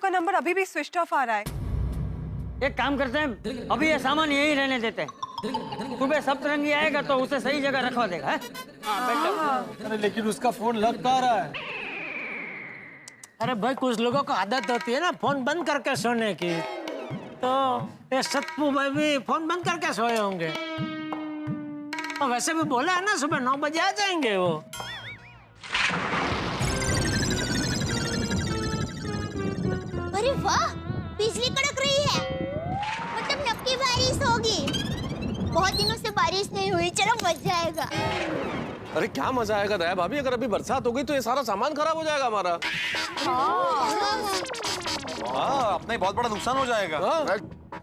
का नंबर अभी भी स्विच ऑफ आ रहा है। एक काम करते हैं, अभी ये सामान यहीं रहने देते हैं। सुबह सप्तरंगी आएगा तो उसे सही जगह रखवा देगा। अरे लेकिन उसका फोन लग कहाँ रहा है? अरे भाई कुछ लोगों को आदत होती है ना फोन बंद करके सोने की, तो ये सत्पू भाई भी फोन बंद करके सोए होंगे। और वैसे भी बोला है ना सुबह 9 बजे आ जाएंगे वो। अरे वाह, बिजली कड़क रही है, मतलब नक्की बारिश होगी। बहुत दिनों से बारिश नहीं हुई, चलो मजा आएगा। अरे क्या मजा आएगा दया भाभी, अगर अभी बरसात हो गई तो ये सारा सामान खराब हो जाएगा हमारा। हाँ, अपना ही बहुत बड़ा नुकसान हो जाएगा।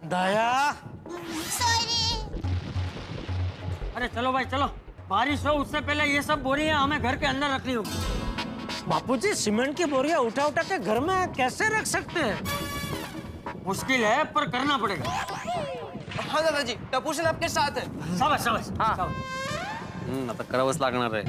दया, सॉरी। अरे चलो भाई चलो, बारिश हो उससे पहले ये सब बोरियां हमें घर के अंदर रखनी होगी। बापूजी सीमेंट की बोरियां उठा उठा के घर में कैसे रख सकते हैं? मुश्किल है पर करना पड़ेगा। हाँ दादाजी, टपूशन आपके साथ है। शाबाश शाबाश। हाँ आता करावंच लागणार आहे।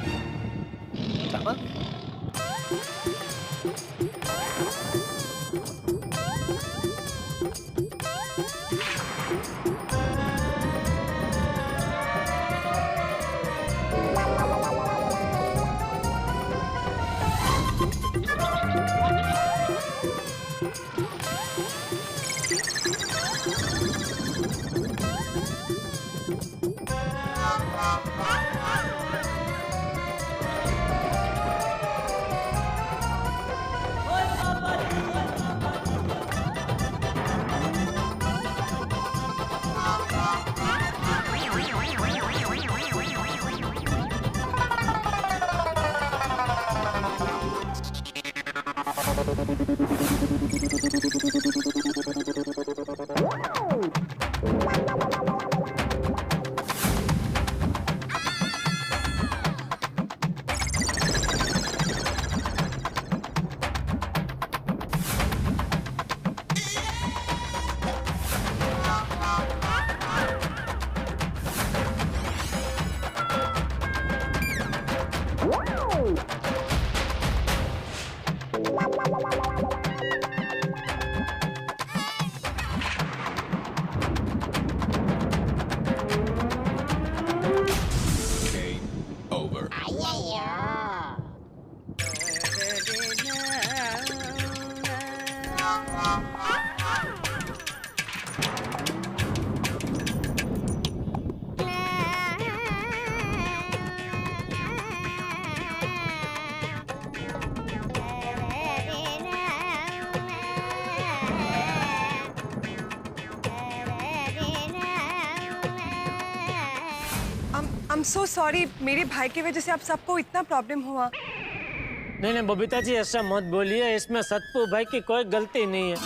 I'm so sorry, मेरे भाई की वजह से आप सबको इतना प्रॉब्लम हुआ। नहीं नहीं बबीता जी ऐसा मत बोलिए, इसमें सत्पू भाई की कोई गलती नहीं है।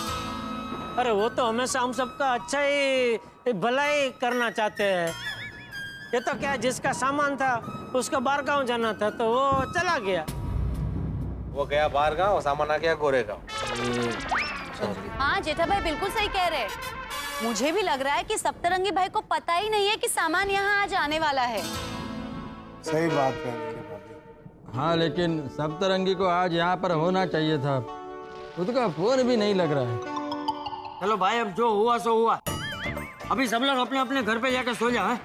अरे वो तो हमेशा हम सबका अच्छा ही भलाई करना चाहते हैं। ये तो क्या जिसका सामान था उसको बाहर गाँव जाना था तो वो चला गया। वो गया बाहर गाँव, सामान आ गया गोरेगांव। हाँ जेठा भाई बिल्कुल सही कह रहे हैं। मुझे भी लग रहा है कि सप्तरंगी भाई को पता ही नहीं है कि सामान यहाँ आज आने वाला है। सही बात है। हाँ लेकिन सप्तरंगी को आज यहाँ पर होना चाहिए था, उसका फोन भी नहीं लग रहा है। चलो भाई अब जो हुआ सो हुआ, अभी सब लोग अपने अपने घर पे जाकर सो जाओ।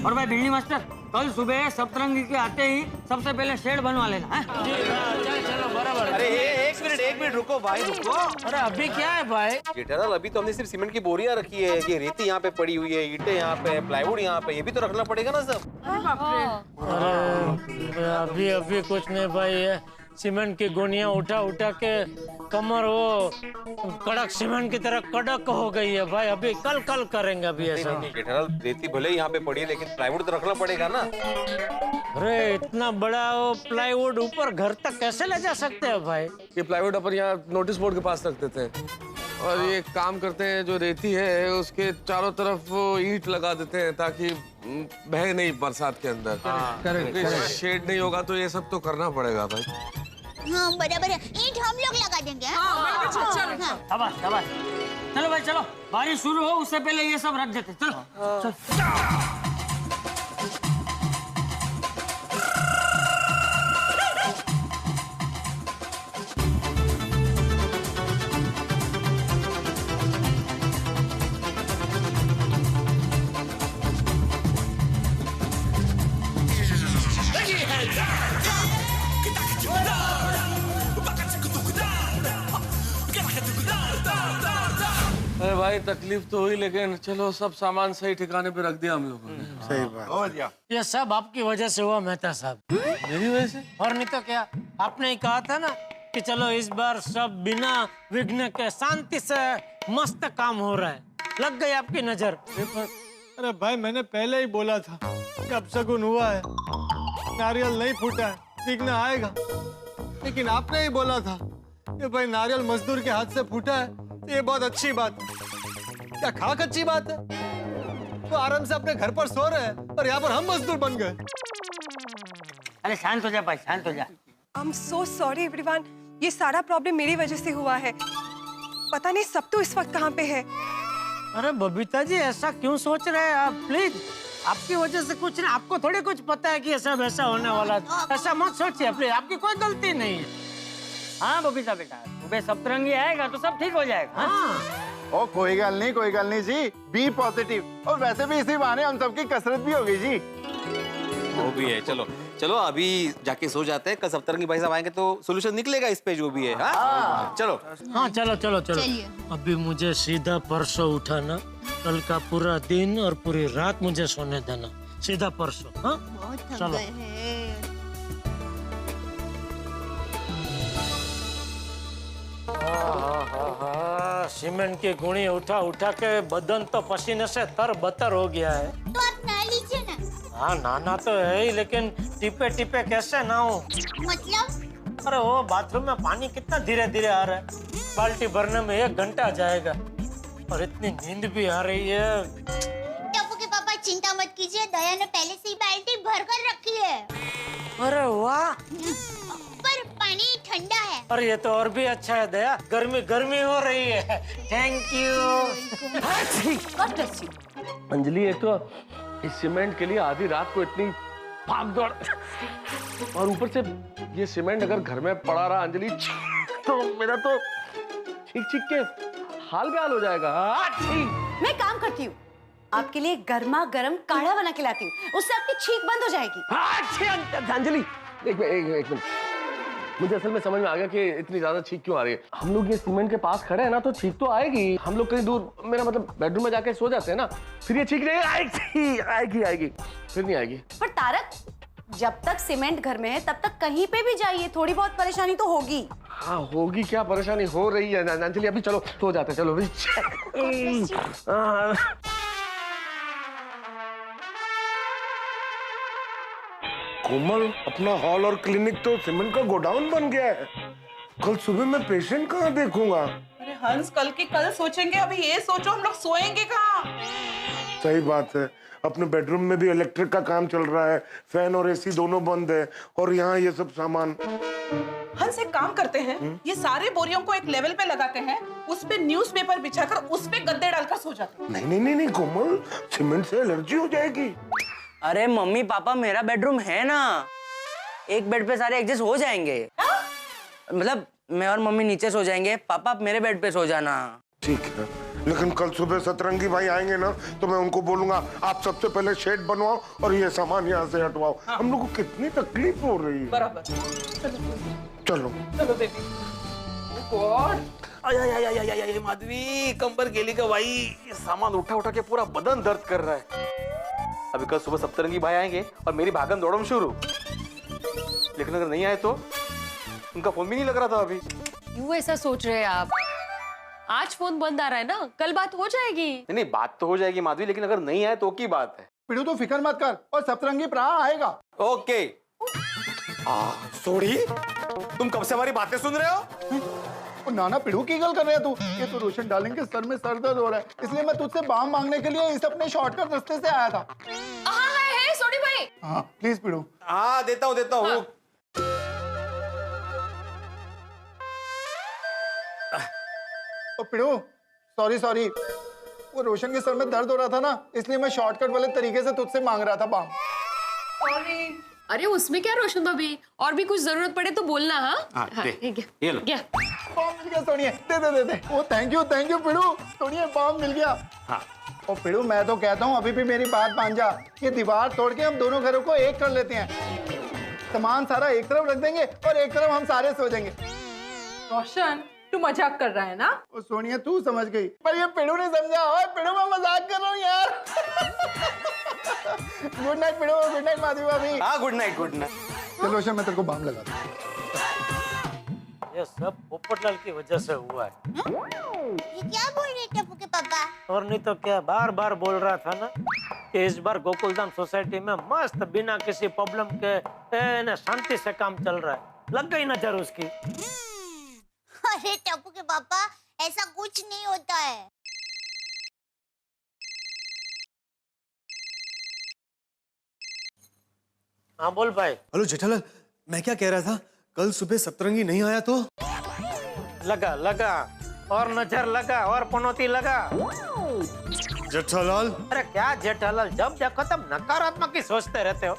और भाई भिंडी मास्टर, कल सुबह सप्तरंगी के आते ही सबसे पहले शेड बनवा लेना है। चलो बराबर। अरे एक मिनट रुको भाई रुको। अरे अभी क्या है भाई? जेठालाल अभी तो हमने सिर्फ सीमेंट की बोरियां रखी है, ये रेती यहाँ पे पड़ी हुई है, ईंटें यहाँ पे, प्लाईवुड यहाँ पे, ये भी तो रखना पड़ेगा ना सब। अरे अभी अभी कुछ नहीं भाई, ये सीमेंट की गोनियां उठा उठा के कमर वो कड़क सीमेंट की तरह कड़क हो गई है भाई। अभी कल कल करेंगे अभी ऐसा। जेठालाल रेती भले ही यहाँ पे पड़ी है लेकिन प्लाईवुड तो रखना पड़ेगा ना। अरे इतना बड़ा वो प्लाईवुड ऊपर घर तक कैसे ले जा सकते हैं भाई? ये प्लाईवुड अपन यहाँ नोटिस बोर्ड के पास रख देते हैं और ये काम करते हैं, जो रेती है उसके चारों तरफ ईंट लगा देते हैं ताकि बहे नहीं बरसात के अंदर। शेड नहीं होगा तो ये सब तो करना पड़ेगा भाई। हाँ बराबर है, ईंट हम लोग लगा देंगे। शाबाश शाबाश। चलो भाई चलो, बारिश शुरू हो उससे पहले ये सब रख देते। चलो चलो। अरे भाई तकलीफ तो हुई, लेकिन चलो सब सामान सही ठिकाने पे रख दिया हम लोगों ने। सही बात। ये सब आपकी वजह से हुआ मेहता साहब। मेरी वजह से? और नहीं तो क्या, आपने ही कहा था ना कि चलो इस बार सब बिना विघ्न के शांति से मस्त काम हो रहा है, लग गई आपकी नजर। अरे भाई मैंने पहले ही बोला था कि अपशगुन हुआ है, नारियल नहीं फूटा है, विघ्न आएगा। लेकिन आपने ही बोला था कि भाई नारियल मजदूर के हाथ से फूटा है, ये बहुत अच्छी बात है। क्या खाक अच्छी बात है? तो आराम से अपने घर पर सो रहे हैं और यहाँ पर हम मजदूर बन गए। अरे शांत हो जा भाई, शांत हो जा। I'm so sorry everyone, ये सारा प्रॉब्लम मेरी वजह से हुआ है। पता नहीं सब तो इस वक्त कहाँ पे है। अरे बबीता जी ऐसा क्यों सोच रहे हैं आप? प्लीज, आपकी वजह से कुछ नहीं, आपको थोड़ी कुछ पता है कि ये सब ऐसा होने वाला है। ऐसा मत सोचिए प्लीज, आपकी कोई गलती नहीं है। हाँ बबीता बेटा, सुबह सप्तरंगी आएगा तो सब ठीक हो जाएगा। हाँ। ओ कोई गल नहीं जी, बी पॉजिटिव। और वैसे भी इसी बहाने हम सबकी कसरत भी होगी जी। वो भी है। चलो चलो अभी जाके सो जाते हैं, कल सप्तरंगी भाई साहब आएंगे तो सोल्यूशन निकलेगा इस पे जो भी है। हाँ चलो। हाँ चलो चलो चलो। अभी मुझे सीधा परसों उठाना, कल का पूरा दिन और पूरी रात मुझे सोने देना, सीधा परसों। हाँ चलो। सीमेंट की गुणी उठा उठा के बदन तो पसीने से तर-बतर हो गया है। तो आप नहा लीजिए ना। हाँ नहाना तो है ही, लेकिन टिपे टिपे कैसे नहाऊं? मतलब? अरे वो बाथरूम में पानी कितना धीरे धीरे आ रहा है, बाल्टी भरने में 1 घंटा जाएगा और इतनी नींद भी आ रही है। टप्पू के पापा चिंता मत कीजिए, दया ने पहले से ही बाल्टी भर कर रखी है। अरे वाह, पर पानी ठंडा है। अरे ये तो और भी अच्छा है दया, गर्मी गर्मी हो रही है। Thank you. अंजलि, एक तो इस सीमेंट के लिए आधी रात को इतनी भाग दौड़, और ऊपर से ये सीमेंट अगर घर में पड़ा रहा अंजलि, तो मेरा तो छींक छींक के हाल बेहाल हो जाएगा। मैं काम करती हूँ, आपके लिए गर्मा गर्म काढ़ा बना के लाती हूँ, उससे आपकी छींक बंद हो जाएगी। अंजलि एक मिनट, मुझे असल में समझ में आ गया कि इतनी ज्यादा छींक क्यों आ रही है। हम लोग ये सीमेंट के पास खड़े हैं ना, तो छींक तो आएगी। हम लोग कहीं दूर, मेरा मतलब बेडरूम में जाके सो जाते हैं ना, फिर ये छींक नहीं आएगी, फिर नहीं आएगी। पर तारक, जब तक सीमेंट घर में है तब तक कहीं पे भी जाइए, थोड़ी बहुत परेशानी तो होगी। हाँ होगी, क्या परेशानी हो रही है अंजलि? अभी चलो सो जाते हैं, चलो। कोमल, अपना हॉल और क्लिनिक तो सीमेंट का गोडाउन बन गया है। कल सुबह मैं पेशेंट कहाँ देखूंगा? अरे हंस, कल की कल सोचेंगे, अभी ये सोचो हम लोग सोएंगे कहाँ? सही बात है, अपने बेडरूम में भी इलेक्ट्रिक का काम चल रहा है, फैन और एसी दोनों बंद है, और यहाँ ये सब सामान। हंस, एक काम करते हैं, ये सारे बोरियों को एक लेवल पे लगाते हैं, उस पे न्यूज़पेपर बिछाकर उस पे गद्दे डालकर सो जाते हैं। नहीं कोमल, सीमेंट से एलर्जी हो जाएगी। अरे मम्मी पापा, मेरा बेडरूम है ना, एक बेड पे सारे एडजस्ट हो जाएंगे। मतलब मैं और मम्मी नीचे सो जाएंगे, पापा आप मेरे बेड पे सो जाना। ठीक है, लेकिन कल सुबह सतरंगी भाई आएंगे ना, तो मैं उनको बोलूंगा आप सबसे पहले शेड बनवाओ और ये सामान यहाँ से हटवाओ। हम लोग को कितनी तकलीफ हो रही है। बराबर। चलो बेबी। गॉड, आय माधवी, कंबर गेली का भाई, ये सामान उठा उठा के पूरा बदन दर्द कर रहा है। अभी कल सुबह सप्तरंगी भाई आएंगे और मेरी भागम दौड़म शुरू, लेकिन अगर नहीं आए तो उनका फोन भी नहीं लग रहा था अभी। क्यों ऐसा सोच रहे हैं आप? आज फोन बंद आ रहा है ना, कल बात हो जाएगी। नहीं, बात तो हो जाएगी माधवी, लेकिन अगर नहीं आए तो की बात है। पिड़ू तो फिक्र मत कर, और सप्तरंगी प्रा आएगा। ओके। सोड़ी, तुम कब से हमारी बातें सुन रहे हो? नाना पिड़ू की गल कर रहे तू? ये तो रोशन डार्लिंग के सर में सर दर्द हो रहा है, इसलिए मैं तुझसे बाम मांगने के लिए इस अपने शॉर्टकट रास्ते से आया था। हाँ है सोडी भाई। हाँ प्लीज पिड़ू। हाँ देता हूँ। पिड़ू सॉरी, वो रोशन के सर में दर्द हो रहा था ना, इसलिए मैं शॉर्टकट वाले तरीके से तुझसे मांग रहा था बाम। सॉरी। अरे उसमें क्या रोशन भाभी, और भी कुछ जरूरत पड़े तो बोलना। हाँ ठीक है, ये लो। बाम मिल गया सोनिया, दे। ओ थैंक यू पिड़ू, सोनिया बाम मिल गया। हाँ। और पिड़ू मैं तो कहता हूँ अभी भी मेरी बात मान जा, ये दीवार तोड़ के हम दोनों घरों को एक कर लेते हैं। सामान सारा एक तरफ रख देंगे और एक तरफ हम सारे सो जाएंगे। रोशन तू मजाक कर रहा है ना? ओ सोनिया तू समझ गई, पर ये पिड़ू ने समझा। ओए पिड़ू मैं मजाक कर रहा हूँ यार। Good night Pidu, good night Madhavi भाभी। हाँ गुड नाइट गुड नाइट। चलो रोशन मैं तेरे को बाम लगा दूँ। ये सब पोपटलाल की वजह से हुआ है। ये क्या बोल रहे टप्पू के पापा? और नहीं तो क्या, बार बार बोल रहा था ना कि इस बार गोकुलधाम सोसाइटी में मस्त बिना किसी प्रॉब्लम के शांति से काम चल रहा है। लग गई नजर उसकी। अरे टप्पू के पापा ऐसा कुछ नहीं होता है। हाँ बोल भाई। हेलो जेठालाल, मैं क्या कह रहा था, कल सुबह सतरंगी नहीं आया तो? लगा लगा और नजर लगा और पनौती लगा। जेठालाल अरे क्या जेठालाल, जब देखो तब नकारात्मक ही सोचते रहते हो।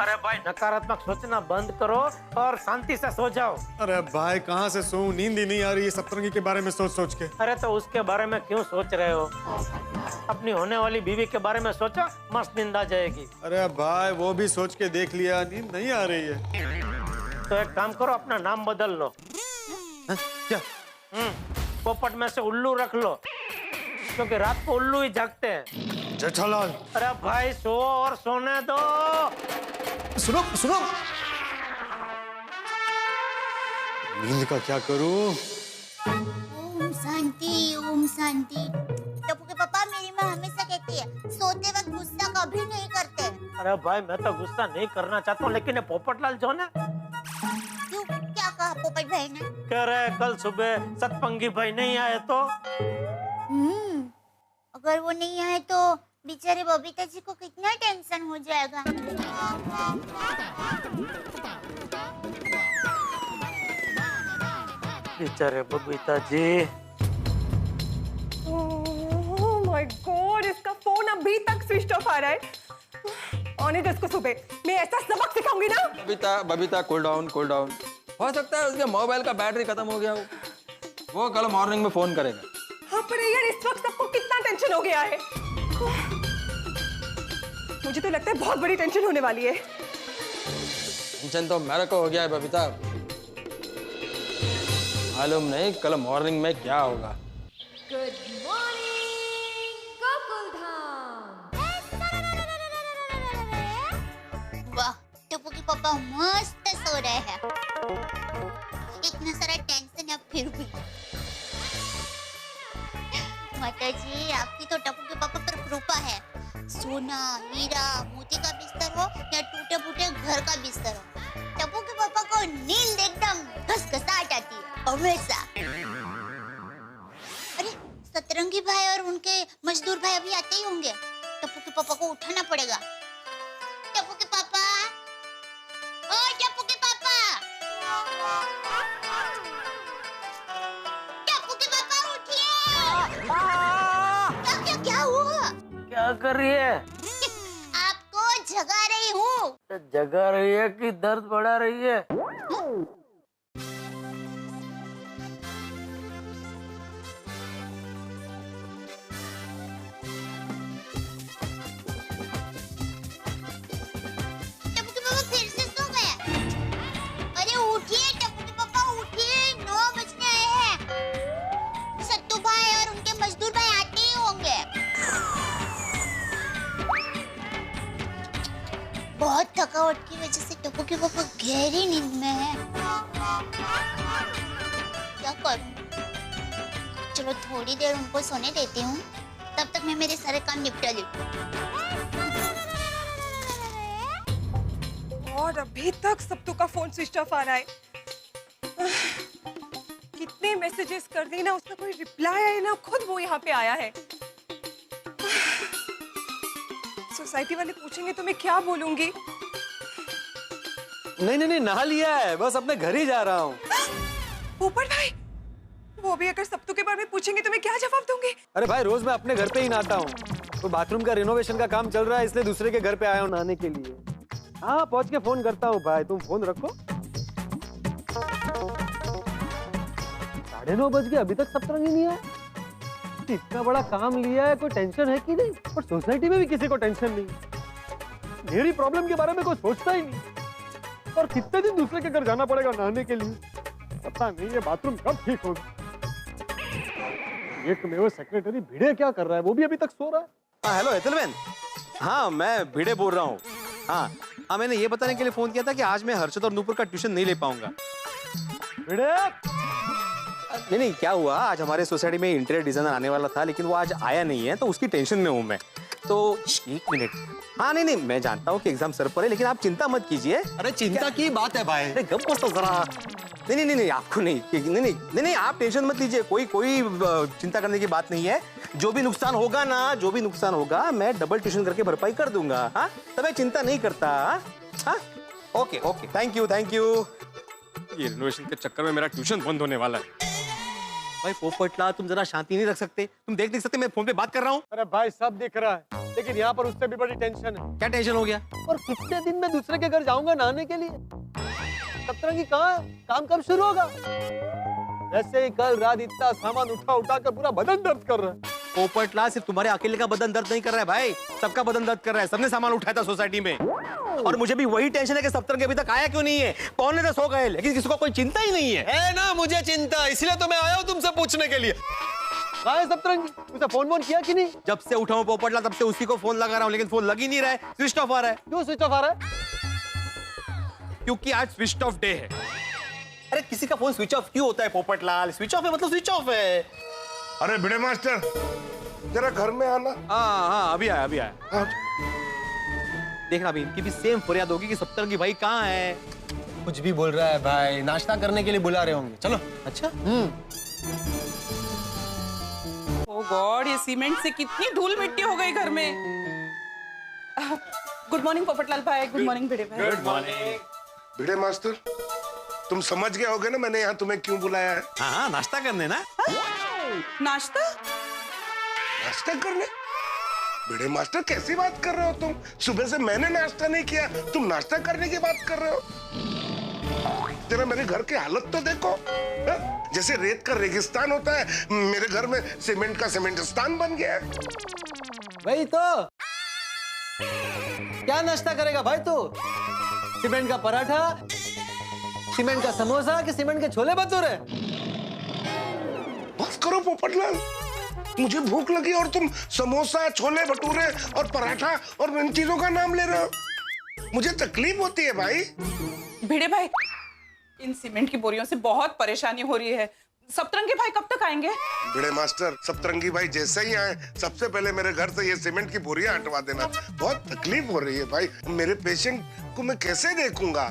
अरे भाई नकारात्मक सोचना बंद करो और शांति से सो जाओ। अरे भाई कहाँ से सोऊं, नींद ही नहीं आ रही है सतरंगी के बारे में सोच सोच के। अरे तो उसके बारे में क्यों सोच रहे हो? अपनी होने वाली बीवी के बारे में सोचो, मस्त नींद आ जाएगी। अरे भाई वो भी सोच के देख लिया, नींद नहीं आ रही है। तो एक काम करो, अपना नाम बदल लो। क्या? पोपट में से उल्लू रख लो, क्योंकि रात को उल्लू ही जागते हैं। जेठालाल अरे भाई सो और सोने दो। सुनो सुनो, नींद का क्या करूं? ओम शांति ओम शांति। टप्पू के पापा मेरी माँ हमेशा कहती है सोते वक्त गुस्सा कभी नहीं करते। अरे भाई मैं तो गुस्सा नहीं करना चाहता हूँ, लेकिन ये पोपटलाल जो है, क्यों, क्या कहा पोपट भाई ने? कह रहे कल सुबह सतपंगी भाई नहीं आए तो। अगर वो नहीं आए तो बेचारे बबीता जी को कितना टेंशन हो जाएगा। बेचारे बबीता जी। ओह माय गॉड, इसका फोन अभी तक स्विच ऑफ आ रहा है। आने दो इसको, सुबह मैं ऐसा सबक सिखाऊंगी ना। Babita cool down cool down. हो सकता है उसके मोबाइल का बैटरी खत्म हो गया हो, वो कल मॉर्निंग में फोन करेगा। हाँ पर यार इस वक्त सबको कितना टेंशन हो गया है। मुझे तो लगता है बहुत बड़ी टेंशन होने वाली है। टेंशन तो मेरे को हो गया है बबीता, मालूम नहीं कल मॉर्निंग में क्या होगा। Good morning Gokuldham. वाह टप्पू के पापा मस्त सो रहे हैं। इतना सारा टेंशन है फिर भी। माता जी आपकी तो टप्पू के पापा पर कृपा है। सोना हीरा मोती का बिस्तर हो या टूटे फूटे घर का बिस्तर हो, टप्पू के पापा को नींद एकदम घसघसाहट आती है हमेशा। अरे सतरंगी भाई और उनके मजदूर भाई अभी आते ही होंगे। टप्पू के पापा को उठाना पड़ेगा। टप्पू के पापा, ओ टप्पू के पापा, टप्पू के पापा उठिए। क्या हुआ? क्या कर रही है? आपको जगा रही हूँ। जगा रही है कि दर्द बढ़ा रही है? टप्पू के पापा फिर से सो गए। अरे उठिए टप्पू के पापा उठिए, 9 बजने आए हैं। सत्तू भाई और उनके मजदूर भाई आते ही होंगे। बहुत थकावट की वजह से टप्पू के पापा गहरी नींद में है। क्या करूं? चलो थोड़ी देर उनको सोने देती हूँ, तब तक मैं मेरे सारे काम निपटा लेती हूँ। और अभी तक सबको का फोन स्विच ऑफ आ रहा है। कितने मैसेजेस कर दी ना, उसका कोई रिप्लाई है ना, खुद वो यहाँ पे आया है। सोसाइटी वाले पूछेंगे तो मैं क्या बोलूंगी? नहीं नहा लिया है, बस अपने घर ही जा रहा हूँ। पोपट भाई, वो भी अगर सप्तू के बारे में पूछेंगे तो मैं क्या जवाब दूंगी? अरे भाई रोज मैं अपने घर पे ही नहाता हूँ, तो बाथरूम का रिनोवेशन का काम चल रहा है, इसलिए दूसरे के घर पे आया हूँ नहाने के लिए। हाँ पहुंच के फोन करता हूँ भाई, तुम फोन रखो। 9:30 बज गए, अभी तक सतरंगी नहीं आया। इतना बड़ा काम लिया है, कोई टेंशन है कि नहीं? और सोसाइटी में भी किसी को टेंशन नहीं, मेरी प्रॉब्लम के बारे में कोई सोचता ही नहीं। और कितने दिन दूसरे के घर जाना पड़ेगा नहाने के लिए, पता नहीं ये बाथरूम कब ठीक होगा। एक में वो सेक्रेटरी भिड़े क्या कर रहा है, वो भी अभी तक सो रहा है। हाँ हेलो एतलमैन, हाँ मैं भिड़े बोल रहा हूँ। हाँ हाँ, मैंने ये बताने के लिए फोन किया था कि आज मैं हर्षद और नूपुर का ट्यूशन नहीं ले पाऊंगा। भिड़े नहीं क्या हुआ, आज हमारे सोसाइटी में इंटीरियर डिजाइनर आने वाला था, लेकिन वो आज आया नहीं है, तो उसकी टेंशन में हूँ मैं। तो 1 मिनट। हाँ नहीं, मैं जानता हूँ कि एग्जाम सर पर है, लेकिन आप चिंता मत कीजिए। अरे चिंता की बात है भाई। अरे गप तो जरा। नहीं आपको नहीं, आप टेंशन मत लीजिए, कोई चिंता करने की बात नहीं है। जो भी नुकसान होगा मैं डबल ट्यूशन करके भरपाई कर दूंगा। हाँ तो मैं चिंता नहीं करता। हाँ ओके थैंक यू। ये रिनोवेशन के चक्कर में मेरा ट्यूशन बंद होने वाला है। भाई पोपटला, तुम जरा शांति नहीं रख सकते? तुम देख नहीं सकते मैं फोन पे बात कर रहा हूँ? अरे भाई सब दिख रहा है, लेकिन यहाँ पर उससे भी बड़ी टेंशन है। क्या टेंशन हो गया? और कितने दिन में दूसरे के घर जाऊंगा नहाने के लिए? सतरंगी कहाँ है? काम कब शुरू होगा? वैसे ही कल रात इतना सामान उठा कर पूरा बदन दर्द कर रहा है। पोपटला, सिर्फ तुम्हारे अकेले का बदन दर्द नहीं कर रहा है भाई, सबका बदन दर्द कर रहा है। सबने सामान उठाया था सोसाइटी में, और मुझे भी वही टेंशन है कि सप्तरंगी अभी तक आया क्यों नहीं है। पौने 10 हो गए, लेकिन किसी को कोई चिंता ही नहीं है ना मुझे चिंता, इसलिए तो मैं आया हूँ तुमसे पूछने के लिए। कहाँ है सप्तरंगी? उसे फोन किया कि नहीं? जब से उठा हूँ पोपटला, तब से उसी को फोन लगा रहा हूँ, लेकिन फोन लग ही नहीं रहा है, स्विच ऑफ आ रहा है। क्यों स्विच ऑफ आ रहा है? क्योंकि आज स्विच ऑफ डे है। अरे किसी का फोन स्विच ऑफ क्यों होता है पोपटलाल? स्विच ऑफ है मतलब स्विच ऑफ है। अरे भिड़े मास्टर, जरा घर में आना। हाँ अभी आया। देखना अभी इनकी भी सेम फरियाद होगी कि सप्तरंगी भाई कहाँ है। कुछ भी बोल रहा है भाई, नाश्ता करने के लिए बुला रहे होंगे। चलो। अच्छा। ओह गॉड, ये सीमेंट से कितनी धूल मिट्टी हो गई घर में। गुड मॉर्निंग पोपटलाल भाई। गुड मॉर्निंग भिड़े भाई। Good morning. भिड़े मास्टर, तुम समझ गए होगे ना मैंने यहाँ तुम्हें क्यों बुलाया है? हाँ नाश्ता करने ना। नाश्ता करने? भिड़े मास्टर कैसी बात कर रहे हो तुम? सुबह से मैंने नाश्ता नहीं किया, तुम नाश्ता करने की बात कर रहे हो? जरा मेरे घर की हालत तो देखो। जैसे रेत का रेगिस्तान होता है, मेरे घर में सीमेंट का सीमेंटिस्तान बन गया है। वही तो। क्या नाश्ता करेगा भाई तू? सीमेंट का पराठा, सीमेंट का समोसा कि सीमेंट के छोले भटूरे? बस करो पोपटलाल, मुझे भूख लगी और तुम समोसा, छोले भटूरे और पराठा और इन चीजों का नाम ले रहे हो। मुझे तकलीफ होती है भाई। भिड़े भाई, इन सीमेंट की बोरियों से बहुत परेशानी हो रही है। सप्तरंगी भाई कब तक आएंगे? भिड़े मास्टर, सप्तरंगी भाई जैसे ही आए, सबसे पहले मेरे घर से ये सीमेंट की बोरियां हटवा देना। बहुत तकलीफ हो रही है भाई, मेरे पेशेंट को मैं कैसे देखूंगा?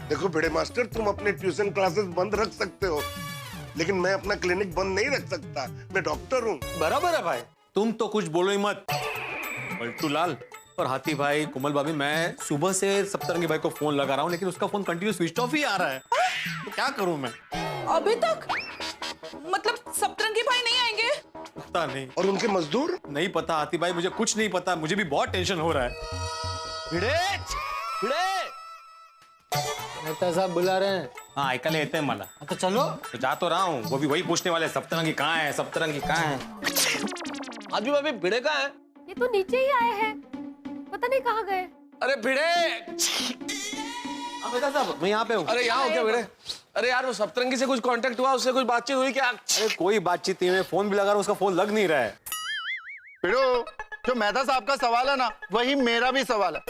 देखो भिड़े मास्टर, तुम अपने ट्यूशन क्लासेस बंद रख सकते हो, लेकिन मैं अपना क्लिनिक बंद नहीं रख सकता। मैं डॉक्टर हूँ। बराबर है भाई, तुम तो कुछ बोलो ही मत। पलटू लाल और हाथी भाई, कोमल भाभी, मैं सुबह से सप्तरंगी भाई को फोन लगा रहा हूँ, लेकिन उसका फोन कंटिन्यू स्विच ऑफ ही आ रहा है। तो क्या करूँ मैं? अभी तक? मतलब सप्तरंगी भाई नहीं आएंगे? पता नहीं। और उनके मजदूर? नहीं पता हाथी भाई, मुझे कुछ नहीं पता, मुझे भी बहुत टेंशन हो रहा है। मेहता साहब बुला रहे हैं। हाँ ऐका लेते हैं मला। तो चलो। तो जा तो रहा हूँ, वो भी वही पूछने वाले, सप्तरंगी कहाँ है, सप्तरंगी कहाँ है। आदमी भाभी भिड़े कहाँ है? ये तो नीचे ही आए हैं, पता नहीं कहाँ गए। अरे भिड़े, मेहता साहब मैं यहाँ पे हूँ। अरे यहाँ हो क्या भिड़े? अरे यार वो सप्तरंगी से कुछ कांटेक्ट हुआ, उससे कुछ बातचीत हुई क्या? अरे कोई बातचीत नहीं, मैं फोन भी लगा रहा हूँ, उसका फोन लग नहीं रहा है। भिड़ो, जो मेहता साहब का सवाल है ना, वही मेरा भी सवाल है,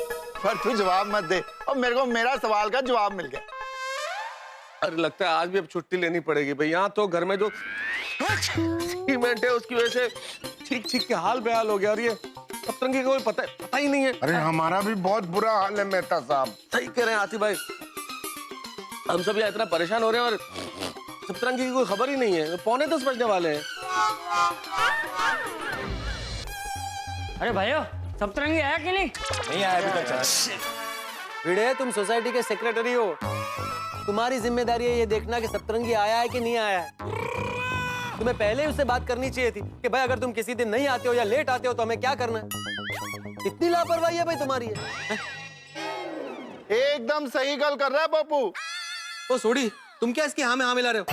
पर तू जवाब मत दे, और मेरे को मेरा सवाल का जवाब मिल गया। अरे लगता है आज भी अब छुट्टी लेनी पड़ेगी भाई। यहाँ तो घर में जो सीमेंट है उसकी वजह से ठीक के हाल बेहाल हो गया, और ये सप्तरंगी को पता ही नहीं है। अरे हमारा भी बहुत बुरा हाल है मेहता साहब। सही कह रहे हैं हाथी भाई, हम सब यहाँ इतना परेशान हो रहे हैं और सप्तरंगी की कोई खबर ही नहीं है। 9:45 बजने वाले हैं। अरे भाइयों, सप्तरंगी आया कि नहीं? नहीं आया अभी तक। भिड़े, तुम सोसाइटी के सेक्रेटरी हो, तुम्हारी जिम्मेदारी है ये देखना कि सप्तरंगी आया है कि नहीं आया है। तुम्हें पहले ही उससे बात करनी चाहिए थी कि भाई अगर तुम किसी दिन नहीं आते हो या लेट आते हो तो हमें क्या करना है। इतनी लापरवाही है भाई तुम्हारी है? एकदम सही गल कर रहा है पप्पू। ओ सोडी, तुम क्या इसकी हाँ में हाँ मिला रहे हो?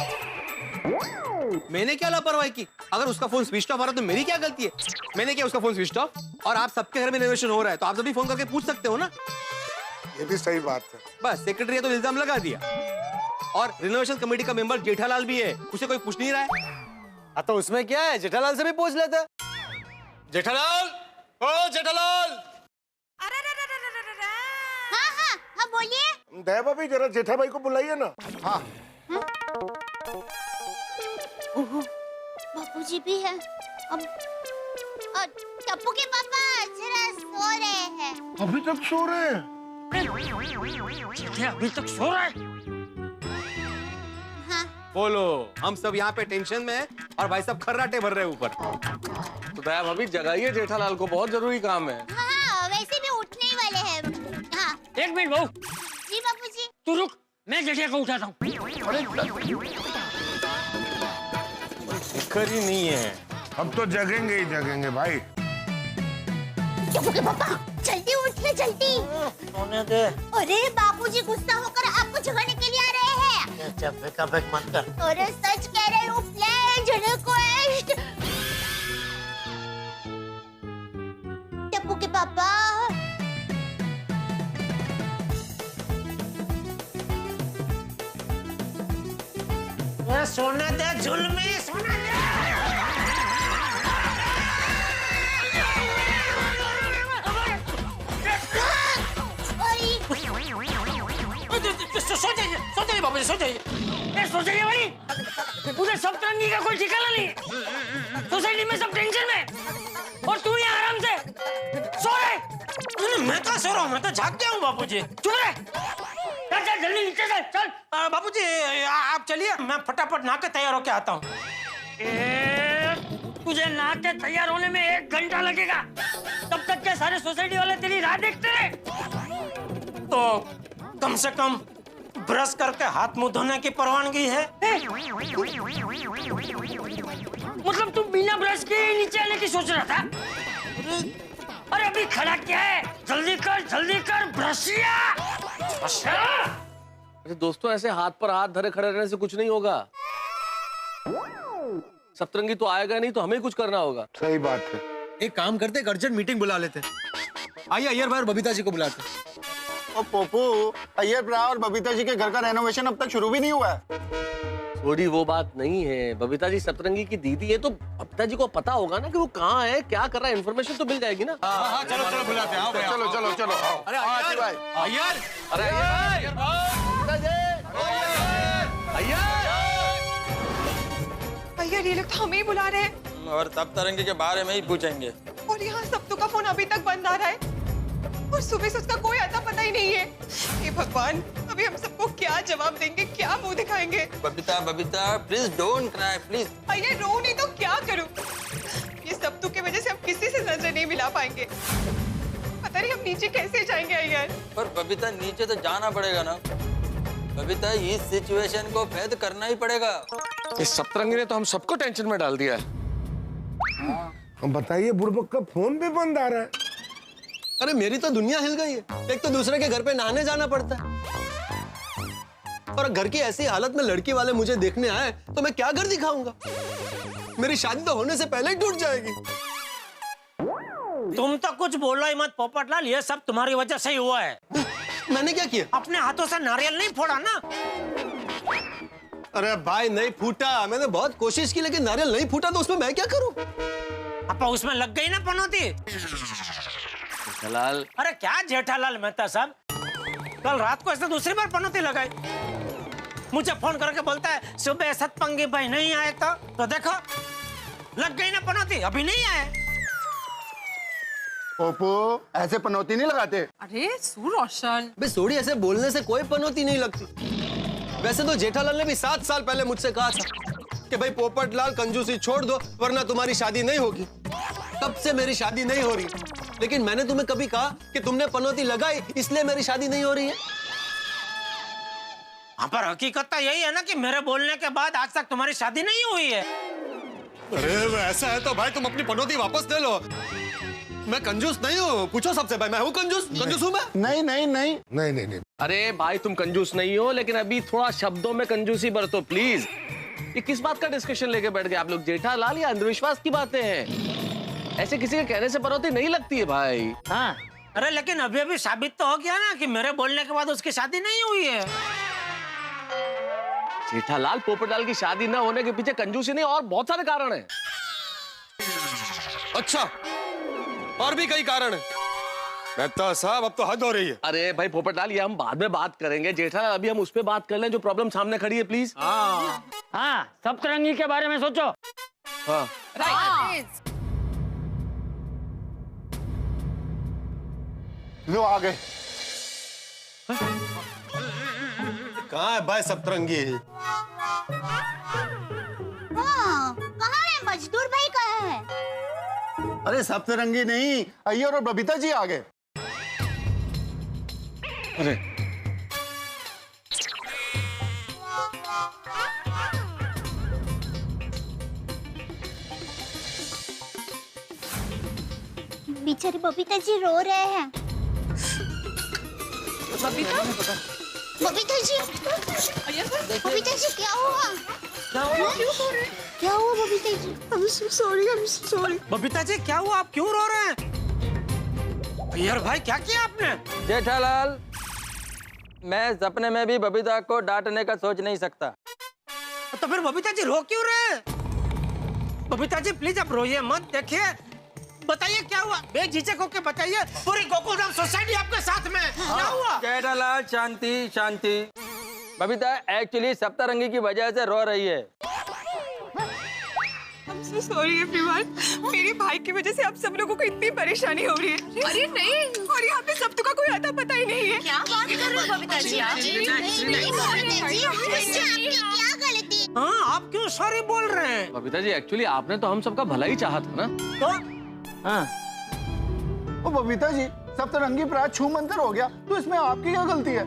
मैंने क्या लापरवाही की? अगर उसका फोन स्विच ऑफ आ रहा तो मेरी क्या गलती है? मैंने क्या उसका फोन स्विच ऑफ? और आप सबके घर में रिनोवेशन हो रहा है तो आप सभी फोन करके पूछ सकते हो ना। ये भी सही बात है। बस सेक्रेटरी तो इल्जाम लगा दिया। और रिनोवेशन कमेटी का मेंबर जेठालाल भी है, उसे कोई पूछ नहीं रहा है। हाँ तो उसमें क्या है, जेठालाल से भी पूछ लेते। जेठालाल, ओ जेठालाल। हाँ बोलिए। दया भाभी जरा जेठा भाई को बुलाइए ना। हाँ बापूजी भी है। अब और टप्पू के पापा जरा सो रहे हैं। अभी तक सो रहे हैं? अभी तक सो रहा है? हाँ। बोलो, हम सब यहाँ पे टेंशन में हैं और भाई साहब खर्राटे भर रहे हैं ऊपर। तो दया भाभी जगाइए जेठालाल को, बहुत जरूरी काम है। हाँ, वैसे भी उठने ही वाले हैं। हाँ। एक मिनट बहू। जी बापूजी। तू रुक, मैं जेठिया को उठाता हूँ। फिक्र ही नहीं है। अब तो जगेंगे ही जगेंगे भाई। टप्पू के पापा जल्दी उठिए, जल्दी। सोने दे। अरे बापूजी गुस्सा होकर आपको जगाने के लिए आ रहे हैं। बेक मत कर। अरे सच कह रहे हो, प्लीज रिक्वेस्ट। टप्पू के पापा। सोने दे जुल्मी, सोने दे। सो जाइए बाबू, सो जाइए। सो जाइए भाई, उधर सप्तरंगी का कोई ठिकाना नहीं। सोसाइटी में सब टेंशन में और तू यहाँ आराम से सो रहे। मैं तो सो रहा हूँ, मैं तो जाग गया हूँ बापूजी। चुप रहे। चल जल्दी नीचे चल। चल बापूजी आप चलिए, मैं फटाफट नहा के तैयार होके आता हूँ। तुझे नहा के तैयार होने में 1 घंटा लगेगा। तब तक के सारे सोसाइटी वाले तेरी राह देखते रहे। तो कम से कम ब्रश करके हाथ मुंह धोने की परवानगी है? मतलब तू बिना ब्रश के नीचे आने की सोच रहा था? अरे अभी खड़ा क्या है? जल्दी कर ब्रशिया। अरे दोस्तों, ऐसे हाथ पर हाथ धरे खड़े रहने से कुछ नहीं होगा। सप्तरंगी तो आएगा नहीं, तो हमें कुछ करना होगा। सही बात है। एक काम करते, अर्जेंट मीटिंग बुला लेते। आइए अय्यर भाई और बबीता जी को बुलाते। ओ पोपू, अय्यर भरा और बबीता जी के घर का रेनोवेशन अब तक शुरू भी नहीं हुआ है। थोड़ी वो बात नहीं है, बबीता जी सप्तरंगी की दीदी है, तो बबीता जी को पता होगा ना कि वो कहाँ है, क्या कर रहा है, इन्फॉर्मेशन तो मिल जाएगी ना। हाँ, चलो बुलाते हैं। चलो चलो चलो। अरे अय्यर भाई, अय्यर, अरे भैया ये लोग तो हमें ही बुला रहे हैं और सप्तरंगी के बारे में ही पूछेंगे। और यहाँ सप्तू का फोन अभी तक बंद आ रहा है और सुबह से उसका कोई आता पता ही नहीं है। हे भगवान, अभी हम सबको क्या जवाब देंगे, क्या मुंह दिखाएंगे? Babita please don't cry please. भैया रो नहीं तो क्या करूं? ये सप्तू की वजह से हम किसी से नजर नहीं मिला पाएंगे। पता नहीं हम नीचे कैसे जाएंगे अय्यर। पर बबीता नीचे तो जाना पड़ेगा ना। बबीता इस सिचुएशन को फेस करना ही पड़ेगा। इस सप्तरंगी ने तो हम सबको टेंशन में डाल दिया है। हम बताइए, बुड़बक का फोन भी बंद आ रहा है। अरे मेरी तो दुनिया हिल गई है। एक तो दूसरे के घर पे नहाने जाना पड़ता है और घर की ऐसी हालत में लड़की वाले मुझे देखने आए तो मैं क्या घर दिखाऊंगा? मेरी शादी तो होने से पहले ही टूट जाएगी। तुम तो कुछ बोलो ही मत पोपटलाल, ये सब तुम्हारी वजह से ही हुआ है। मैंने क्या किया? अपने हाथों से नारियल नहीं फोड़ा ना। अरे भाई नहीं फूटा, मैंने बहुत कोशिश की लेकिन नारियल नहीं फूटा, तो उसमें मैं क्या करूं? अपा उसमें लग गई ना पनौती। जेठालाल, अरे क्या जेठालाल मेहता साहब, कल रात को ऐसे दूसरी बार पनौती लगाई। मुझे फोन करके बोलता है सुबह सतपंगी भाई नहीं आए तो देखो लग गई ना पनौती, अभी नहीं आए। पोपू, ऐसे पनौती नहीं लगाते। अरे सुरोशन, बे सोड़ी, ऐसे बोलने से कोई पनौती नहीं लगती। वैसे तो जेठालाल ने भी 7 साल पहले मुझसे कहा था कि भाई पोपटलाल कंजूसी छोड़ दो वरना तुम्हारी शादी नहीं होगी। तब से मेरी शादी नहीं हो रही, लेकिन मैंने तुम्हें कभी कहा कि तुमने पनौती लगाई इसलिए मेरी शादी नहीं हो रही है? हाँ, पर हकीकत तो यही है ना कि मेरे बोलने के बाद आज तक तुम्हारी शादी नहीं हुई है। अरे ऐसा है तो भाई तुम अपनी पनौती वापस ले लो। मैं कंजूस नहीं हूँ, पूछो सबसे भाई, मैं हूँ कंजूस? कंजूस हूँ मैं? नहीं नहीं नहीं नहीं नहीं नहीं। अरे भाई तुम कंजूस नहीं हो, लेकिन अभी थोड़ा शब्दों में कंजूसी बरतो प्लीज। ये किस बात का डिस्कशन लेके बैठ गए आप लोग? जेठालाल, या अंधविश्वास की बातें हैं? ऐसे किसी के कहने से पनौती नहीं लगती है भाई। हाँ, अरे लेकिन अभी अभी साबित तो हो गया ना कि मेरे बोलने के बाद उसकी शादी नहीं हुई है। जेठालाल, पोपटलाल की शादी ना होने के पीछे कंजूसी नहीं और बहुत सारे कारण हैं। अच्छा, और भी कई कारण है। मेहता साहब, अब तो हद हो रही है। अरे भाई पोपटलाल, ये हम बाद में बात करेंगे। जेठालाल, अभी हम उस पे बात कर लें जो प्रॉब्लम सामने खड़ी है, प्लीज। हाँ, सप्तरंगी के बारे में सोचो। हाँ, लो आ गए। कहाँ है भाई सप्तरंगी? हाँ, कहाँ है मजदूर भाई, कहाँ है? अरे सप्तरंगी नहीं, अय्यर और बबीता जी आ गए। अरे बेचारी बबीता जी रो रहे हैं। बबीता? बबीता जी, बबीता जी क्या हुआ? क्या हुआ Babita ji? I'm so sorry, I'm so sorry. Babita ji क्या हुआ, आप क्यों रो रहे हैं? यार भाई क्या किया आपने? जेठालाल, मैं सपने में भी बबीता को डांटने का सोच नहीं सकता। तो फिर बबीता जी रो क्यों रहे? बबीता जी प्लीज आप रोइए मत, देखिए बताइए क्या हुआ, बेझिझक होके बताइए। पूरी गोकुलधाम सोसाइटी आपके साथ में, क्या हुआ? जेठालाल, शांति शांति। बबीता एक्चुअली सप्तरंगी की वजह से रो रही है। I'm so sorry everyone. मेरे भाई की वजह से आप सब लोगों को इतनी परेशानी हो रही है। अरे नहीं, और यहाँ पे सब का कोई आता पता ही नहीं है। क्या बात कर रहे हो बबीता जी आप? क्या गलती? हाँ, आप क्यों सॉरी बोल रहे हैं? बबीता जी, एक्चुअली आपने तो हम सबका भला ही चाहा था ना। तो हाँ, ओ बबीता जी, सप्तरंगी प्राय छू मंतर हो गया, तो इसमें आपकी क्या गलती है?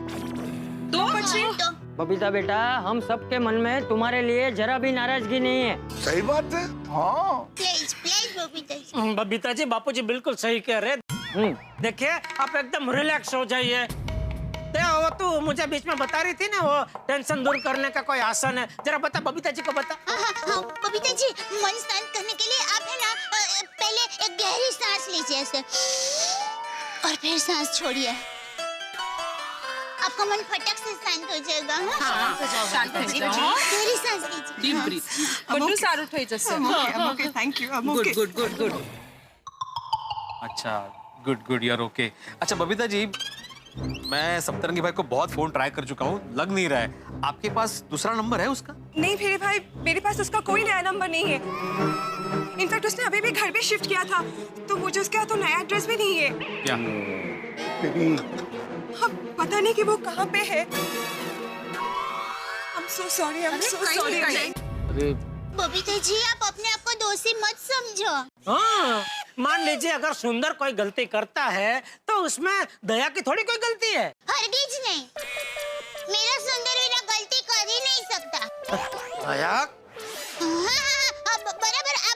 बबीता बेटा, हम सबके मन में तुम्हारे लिए जरा भी नाराजगी नहीं है। सही बात है। हाँ, प्लीज प्लीज बबीता जी। बबीता जी, बापूजी बिल्कुल सही कह रहे हैं। देखिए आप एकदम रिलैक्स हो जाइए। वो तो मुझे बीच में बता रही थी ना, वो टेंशन दूर करने का कोई आसन है, जरा बता बबीता जी को बता। हाँ, बबीता जी, मन शांत करने के लिए आप है ना पहले एक गहरी सांस लीजिए ऐसे, और फिर सांस छोड़िए। आपका मन फटक से शांत हो जाएगा। शांत हो जाओ। गहरी सांस लीजिए। Deep breath. गुड्डू सारू थोड़ी जैसे। I'm okay, thank you, I'm okay. Good. अच्छा, गुड, यार ओके। अच्छा बबीता जी, मैं सप्तरंगी भाई को बहुत फोन ट्राई कर चुका हूँ, लग नहीं रहा है। आपके पास दूसरा नंबर है उसका? नहीं फिर भाई, मेरे पास उसका कोई नया नंबर नहीं है। इनफैक्ट उसने अभी भी घर भी शिफ्ट किया था, तो मुझे उसके हाथ तो नया एड्रेस भी नहीं है। क्या? अब पता नहीं कि वो कहाँ पे है। I'm so sorry, I'm so sorry. अरे बबीता जी, आप अपने आप को दोषी मत समझो। हाँ, मान लीजिए अगर सुंदर कोई गलती करता है तो उसमें दया की थोड़ी कोई गलती है। हरगिज नहीं, मेरा सुंदर वीरा गलती कर ही नहीं सकता। दया? आप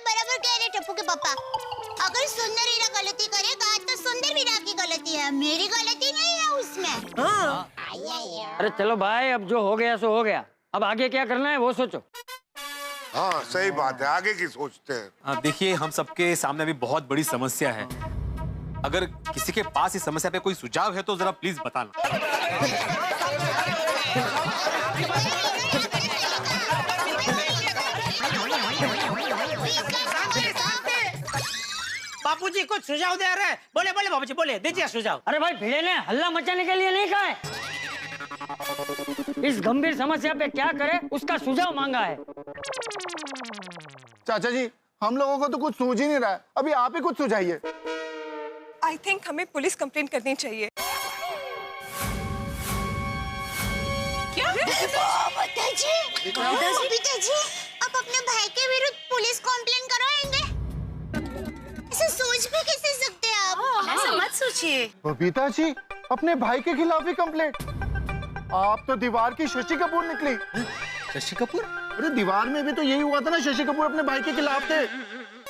बराबर कह रहे टप्पू के पापा। अगर सुंदर वीरा गलती करेगा तो सुंदर वीरा की गलती है, मेरी गलती नहीं है उसमें। हाँ। अरे चलो भाई, अब जो हो गया सो हो गया, अब आगे क्या करना है वो सोचो। हाँ सही बात है, आगे की सोचते हैं। देखिए, हम सबके सामने अभी बहुत बड़ी समस्या है। अगर किसी के पास इस समस्या पे कोई सुझाव है तो जरा प्लीज बताना। बापूजी कुछ सुझाव दे रहे हैं। बोले बाबूजी बोले, दीजिए सुझाव। अरे भाई, भिड़े ने हल्ला मचाने के लिए नहीं कहा है। इस गंभीर समस्या पे क्या करे उसका सुझाव मांगा है। चाचा जी, हम लोगों को तो कुछ सूझ ही नहीं रहा है, अभी आप ही कुछ सुझाइए। I think हमें पुलिस कंप्लेंट करनी चाहिए। क्या? बबीता जी, आप अपने भाई के विरुद्ध पुलिस कंप्लेंट करवाएंगे? इसे सोच भी कैसे सकते हैं आप? ऐसा मत सोचिए। बबीता जी, अपने भाई के खिलाफ ही कंप्लेंट? आप तो दीवार की शशि कपूर निकली। शशि कपूर? अरे दीवार में भी तो यही हुआ था ना, शशि कपूर अपने भाई के खिलाफ थे।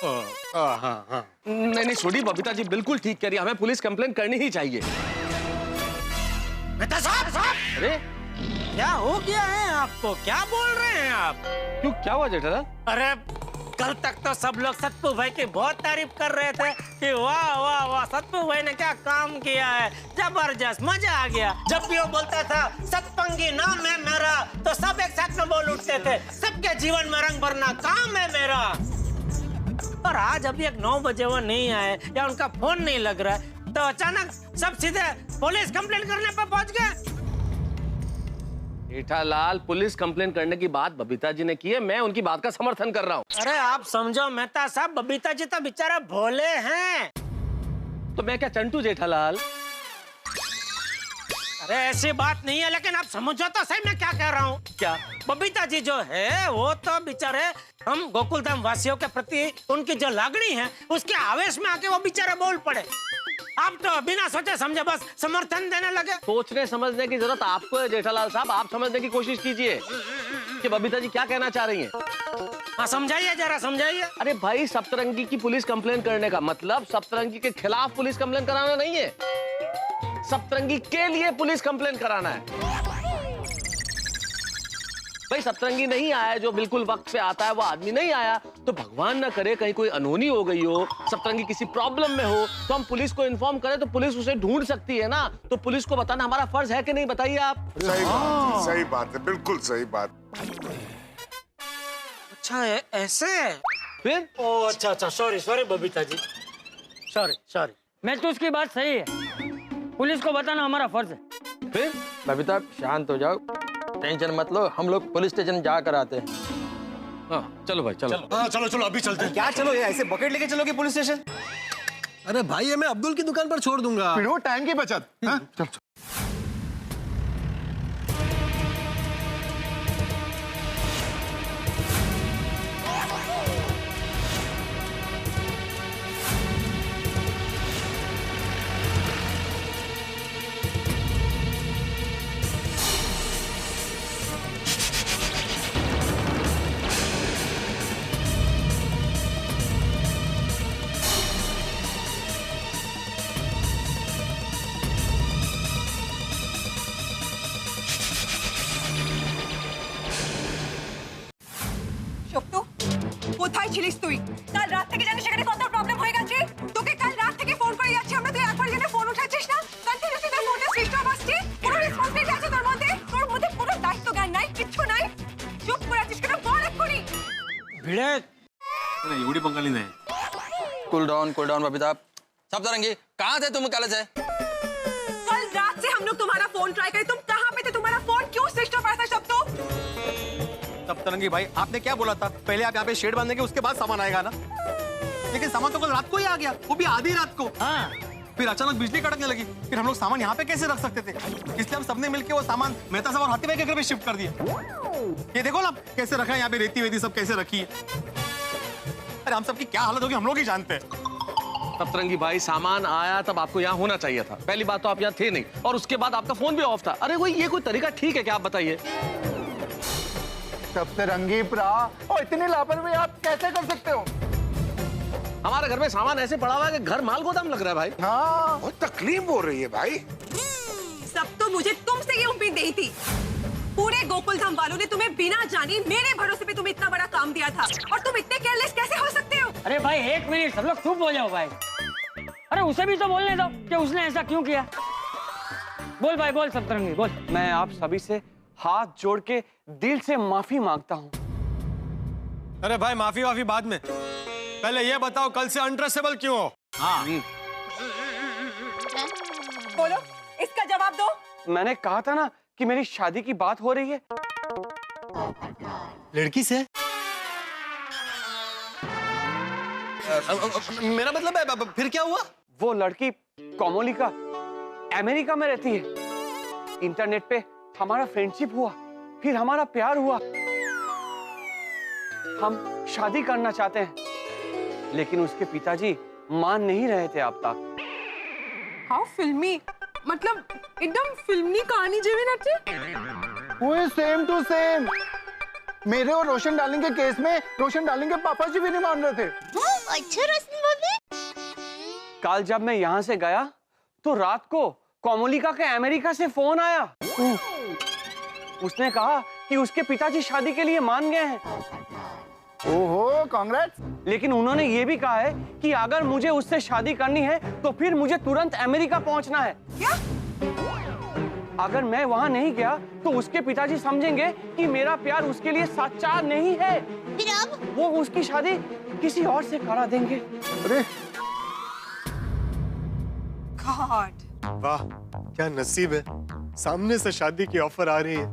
हाँ। नहीं छोड़ी, बबीता जी बिल्कुल ठीक कह रही है, हमें पुलिस कंप्लेंट करनी ही चाहिए। मेहता साहब, अरे क्या हो गया है आपको, क्या बोल रहे हैं आप? क्यों, क्या हुआ जेठालाल? अरे कल तक तो सब लोग सत्तू भाई की बहुत तारीफ कर रहे थे कि वाह वाह वाह सत्तू भाई ने क्या काम किया है, जबरदस्त, मजा आ गया। जब भी वो बोलता था सतपंगी नाम है मेरा तो सब एक साथ में बोल उठते थे, सबके जीवन में रंग भरना काम है मेरा। पर आज अभी 9 बजे वो नहीं आए या उनका फोन नहीं लग रहा है तो अचानक सब सीधे पुलिस कंप्लेंट करने पर पहुंच गए। जेठालाल, पुलिस कंप्लेन करने की बात बबीता जी ने की है, मैं उनकी बात का समर्थन कर रहा हूँ। अरे आप समझो मेहता साहब, बबीता जी तो बेचारा भोले हैं। तो मैं क्या चंटू जेठालाल? अरे ऐसी बात नहीं है, लेकिन आप समझो तो सही मैं क्या कह रहा हूँ। क्या? बबीता जी जो है वो तो बेचारे हम गोकुलधाम वासियों के प्रति उनकी जो लागणी है उसके आवेश में आके वो बेचारे बोल पड़े। आप तो बिना सोचे समझे बस समर्थन देने लगे। सोचने समझने की जरूरत आपको है जेठालाल साहब, आप समझने की कोशिश कीजिए कि बबीता जी क्या कहना चाह रही हैं। हाँ समझाइए, जरा समझाइए। अरे भाई, सप्तरंगी की पुलिस कंप्लेन करने का मतलब सप्तरंगी के खिलाफ पुलिस कंप्लेन कराना नहीं है, सप्तरंगी के लिए पुलिस कंप्लेन कराना है। भाई सप्तरंगी नहीं आया, जो बिल्कुल वक्त पे आता है वो आदमी नहीं आया, तो भगवान न करे कहीं कोई अनहोनी हो गई हो, सप्तरंगी किसी प्रॉब्लम में हो तो हम पुलिस को इन्फॉर्म करें तो पुलिस उसे ढूंढ सकती है ना। तो पुलिस को बताना हमारा फर्ज है कि नहीं, बताइए आप। सही बात है, बिल्कुल सही बात। अच्छा ऐसे फिर? ओ अच्छा, सॉरी बबीता जी, सॉरी। मैं तो उसकी बात सही है, पुलिस को बताना हमारा फर्ज है। फिर? बबीता शांत हो जाओ, टेंशन मत लो, हम लोग पुलिस स्टेशन जा कर आते हैं। हाँ चलो भाई चलो। हाँ चलो अभी चलते हैं। क्या चलो, ये ऐसे बकेट लेके चलोगे पुलिस स्टेशन? अरे भाई ये मैं अब्दुल की दुकान पर छोड़ दूंगा। फिर वो टाइम की बचत। हाँ? चल। কোথায় ছিলিস তুই? কাল রাত থেকে জানিস এখানে কত প্রবলেম হয়ে গেছে। তোকে কাল রাত থেকে ফোন করে যাচ্ছি আমরা, তুই একবার জেনে ফোন উঠাচ্ছিস না। কন্টিনিউয়াসলি তোর ফোনটা সুইচ অফ আসছে। কোনো রেসপন্সিবিলিটি আছে তোর মধ্যে? তোর মধ্যে কোনো দায়িত্ব জ্ঞান নাই, কিচ্ছু নাই। চুপ করে আছিস কেন? বল এক্ষুনি। भिड़े एवढी बंगाली नाही। Cool down Babita. सप्तरंगी, कहाँ थे तुम कल से? कल रात से हम लोग तुम्हारा फोन ट्राई करे, तुम कहाँ पे थे? तुम्हारा फोन क्यों स्विच ऑफ आता सब? तो सप्तरंगी भाई, आपने क्या बोला था? पहले आप यहाँ पे शेड बांधेंगे, उसके बाद सामान आएगा ना। लेकिन सामान तो कल रात को ही आ गया, वो भी आधी रात को। हाँ। फिर अचानक बिजली कड़कने लगी, फिर हम लोग सामान यहाँ पे कैसे रख सकते थे? इसलिए हम सबने मिलके वो सामान मेहता साहब और हाथी भाई के घर पे शिफ्ट कर दिया। ये देखो ना कैसे रखा है, यहाँ पे रेती वेती सब कैसे रखी है। अरे हम सबकी क्या हालत होगी हम लोग ही जानते हैं। सप्तरंगी भाई, सामान आया तब आपको यहाँ होना चाहिए था। पहली बात तो आप यहाँ थे नहीं, और उसके बाद आपका फोन भी ऑफ था। अरे ये कोई तरीका ठीक है क्या, आप बताइए। सप्तरंगी प्रा, और इतनी लापरवाही आप कैसे कर सकते हो? हमारे घर में सामान ऐसे पड़ा हुआ है कि घर माल गोदाम लग रहा है भाई। हाँ, बहुत तकलीफ हो रही है भाई। सब तो मुझे तुमसे ये उम्मीद नहीं थी। पूरे गोकुलधाम वालों ने तुम्हें बिना जाने मेरे भरोसे पे तुम्हें इतना बड़ा काम दिया था, और तुम इतने केयरलेस कैसे हो सकते हो? अरे भाई एक मिनट, सब लोग चुप हो जाओ भाई। अरे उसे भी तो बोलने दो कि उसने ऐसा क्यों किया। बोल भाई बोल, सप्तरंगी बोल। मैं आप सभी से हाथ जोड़ के दिल से माफी मांगता हूँ। अरे भाई माफी बाद में, पहले ये बताओ कल से अनट्रेसेबल क्यों हो? हाँ। बोलो, इसका जवाब दो। मैंने कहा था ना कि मेरी शादी की बात हो रही है। लड़की से? मेरा मतलब है, फिर क्या हुआ? वो लड़की कोमोलिका अमेरिका में रहती है। इंटरनेट पे हमारा फ्रेंडशिप हुआ, फिर हमारा प्यार हुआ। हम शादी करना चाहते हैं, लेकिन उसके पिताजी मान नहीं रहे थे अब तक। हाउ फिल्मी, मतलब एकदम फिल्मी कहानी जेवी नथी। वो सेम टू सेम। मेरे और रोशन डार्लिंग के केस में रोशन डार्लिंग के पापा जी भी नहीं मान रहे थे। अच्छा रोशनी भाभी, कल जब मैं यहाँ से गया तो रात को कोमोलिका के अमेरिका से फोन आया। उसने कहा कि उसके पिताजी शादी के लिए मान गए हैं। ओहो, कांग्रेस। लेकिन उन्होंने ये भी कहा है कि अगर मुझे उससे शादी करनी है तो फिर मुझे तुरंत अमेरिका पहुंचना है। क्या? अगर मैं वहां नहीं गया तो उसके पिताजी समझेंगे कि मेरा प्यार उसके लिए सच्चा नहीं है। फिर अब वो उसकी शादी किसी और से करा देंगे। अरे गॉड। वाह, क्या नसीब है, सामने से शादी की ऑफर आ रही है।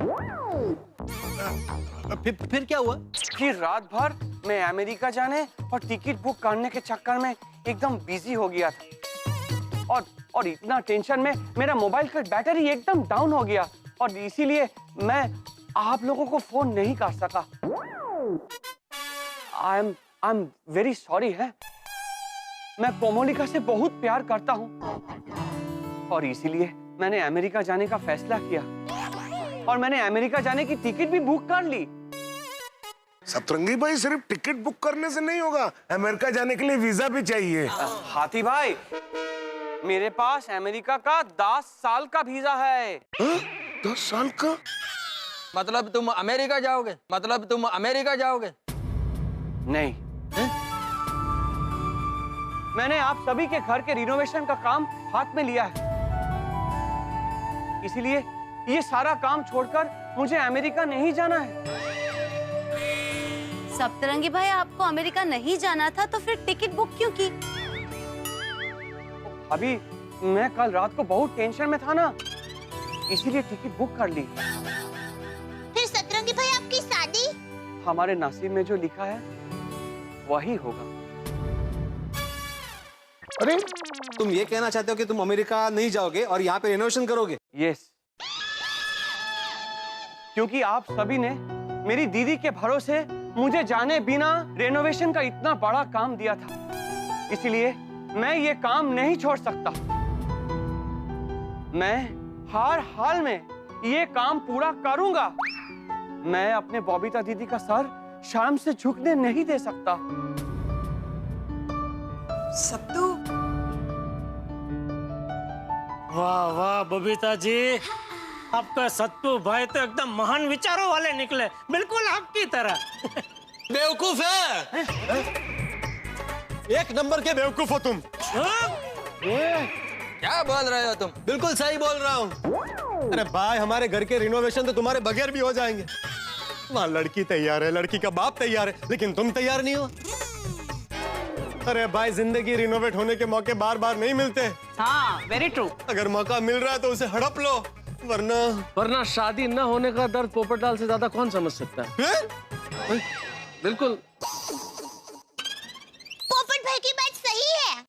फिर क्या हुआ? फिर रात भर मैं अमेरिका जाने और टिकट बुक करने के चक्कर में एकदम बिजी हो गया था और इतना टेंशन में मेरा मोबाइल का बैटरी एकदम डाउन हो गया और इसीलिए मैं आप लोगों को फोन नहीं कर सका। आई एम वेरी सॉरी है। मैं कोमोलिका से बहुत प्यार करता हूँ और इसीलिए मैंने अमेरिका जाने का फैसला किया और मैंने अमेरिका जाने की टिकट भी बुक कर ली। सतरंगी भाई, सिर्फ टिकट बुक करने से नहीं होगा, अमेरिका जाने के लिए वीजा भी चाहिए। हाथी भाई, मेरे पास अमेरिका का 10 साल का वीजा है। 10 साल का? मतलब तुम अमेरिका जाओगे? मतलब तुम अमेरिका जाओगे? नहीं। मैंने आप सभी के घर के रिनोवेशन का काम हाथ में लिया है, इसीलिए ये सारा काम छोड़कर मुझे अमेरिका नहीं जाना है। सप्तरंगी भाई, आपको अमेरिका नहीं जाना था तो फिर टिकट बुक क्यों की? अभी मैं कल रात को बहुत टेंशन में था ना, इसीलिए टिकट बुक कर ली। फिर सतरंगी भाई, आपकी शादी? हमारे नसीब में जो लिखा है वही होगा। अरे, तुम ये कहना चाहते हो कि तुम अमेरिका नहीं जाओगे और यहाँ पे रेनोवेशन करोगे? यस, क्योंकि आप सभी ने मेरी दीदी के भरोसे मुझे जाने बिना रेनोवेशन का इतना बड़ा काम दिया था, इसलिए मैं ये काम नहीं छोड़ सकता। मैं हर हाल में ये काम पूरा करूंगा। मैं अपने बबीता दीदी का सर शाम से झुकने नहीं दे सकता। सत्तू, वाह वाह बबीता जी, आपका सत्तू भाई तो एकदम महान विचारों वाले निकले, बिल्कुल आपकी तरह। बेवकूफ है, एक नंबर के बेवकूफ हो तुम। क्या बोल रहे हो तुम? बिल्कुल सही बोल रहा हूँ। अरे भाई, हमारे घर के रिनोवेशन तो तुम्हारे बगैर भी हो जाएंगे। वहाँ लड़की तैयार है, लड़की का बाप तैयार है, लेकिन तुम तैयार नहीं हो। अरे भाई, जिंदगी रिनोवेट होने के मौके बार बार नहीं मिलते। हाँ, वेरी ट्रू। अगर मौका मिल रहा है तो उसे हड़प लो, वरना शादी न होने का दर्द पोपटलाल से ज्यादा कौन समझ सकता है? बिल्कुल। पोपट भाई की बात सही है।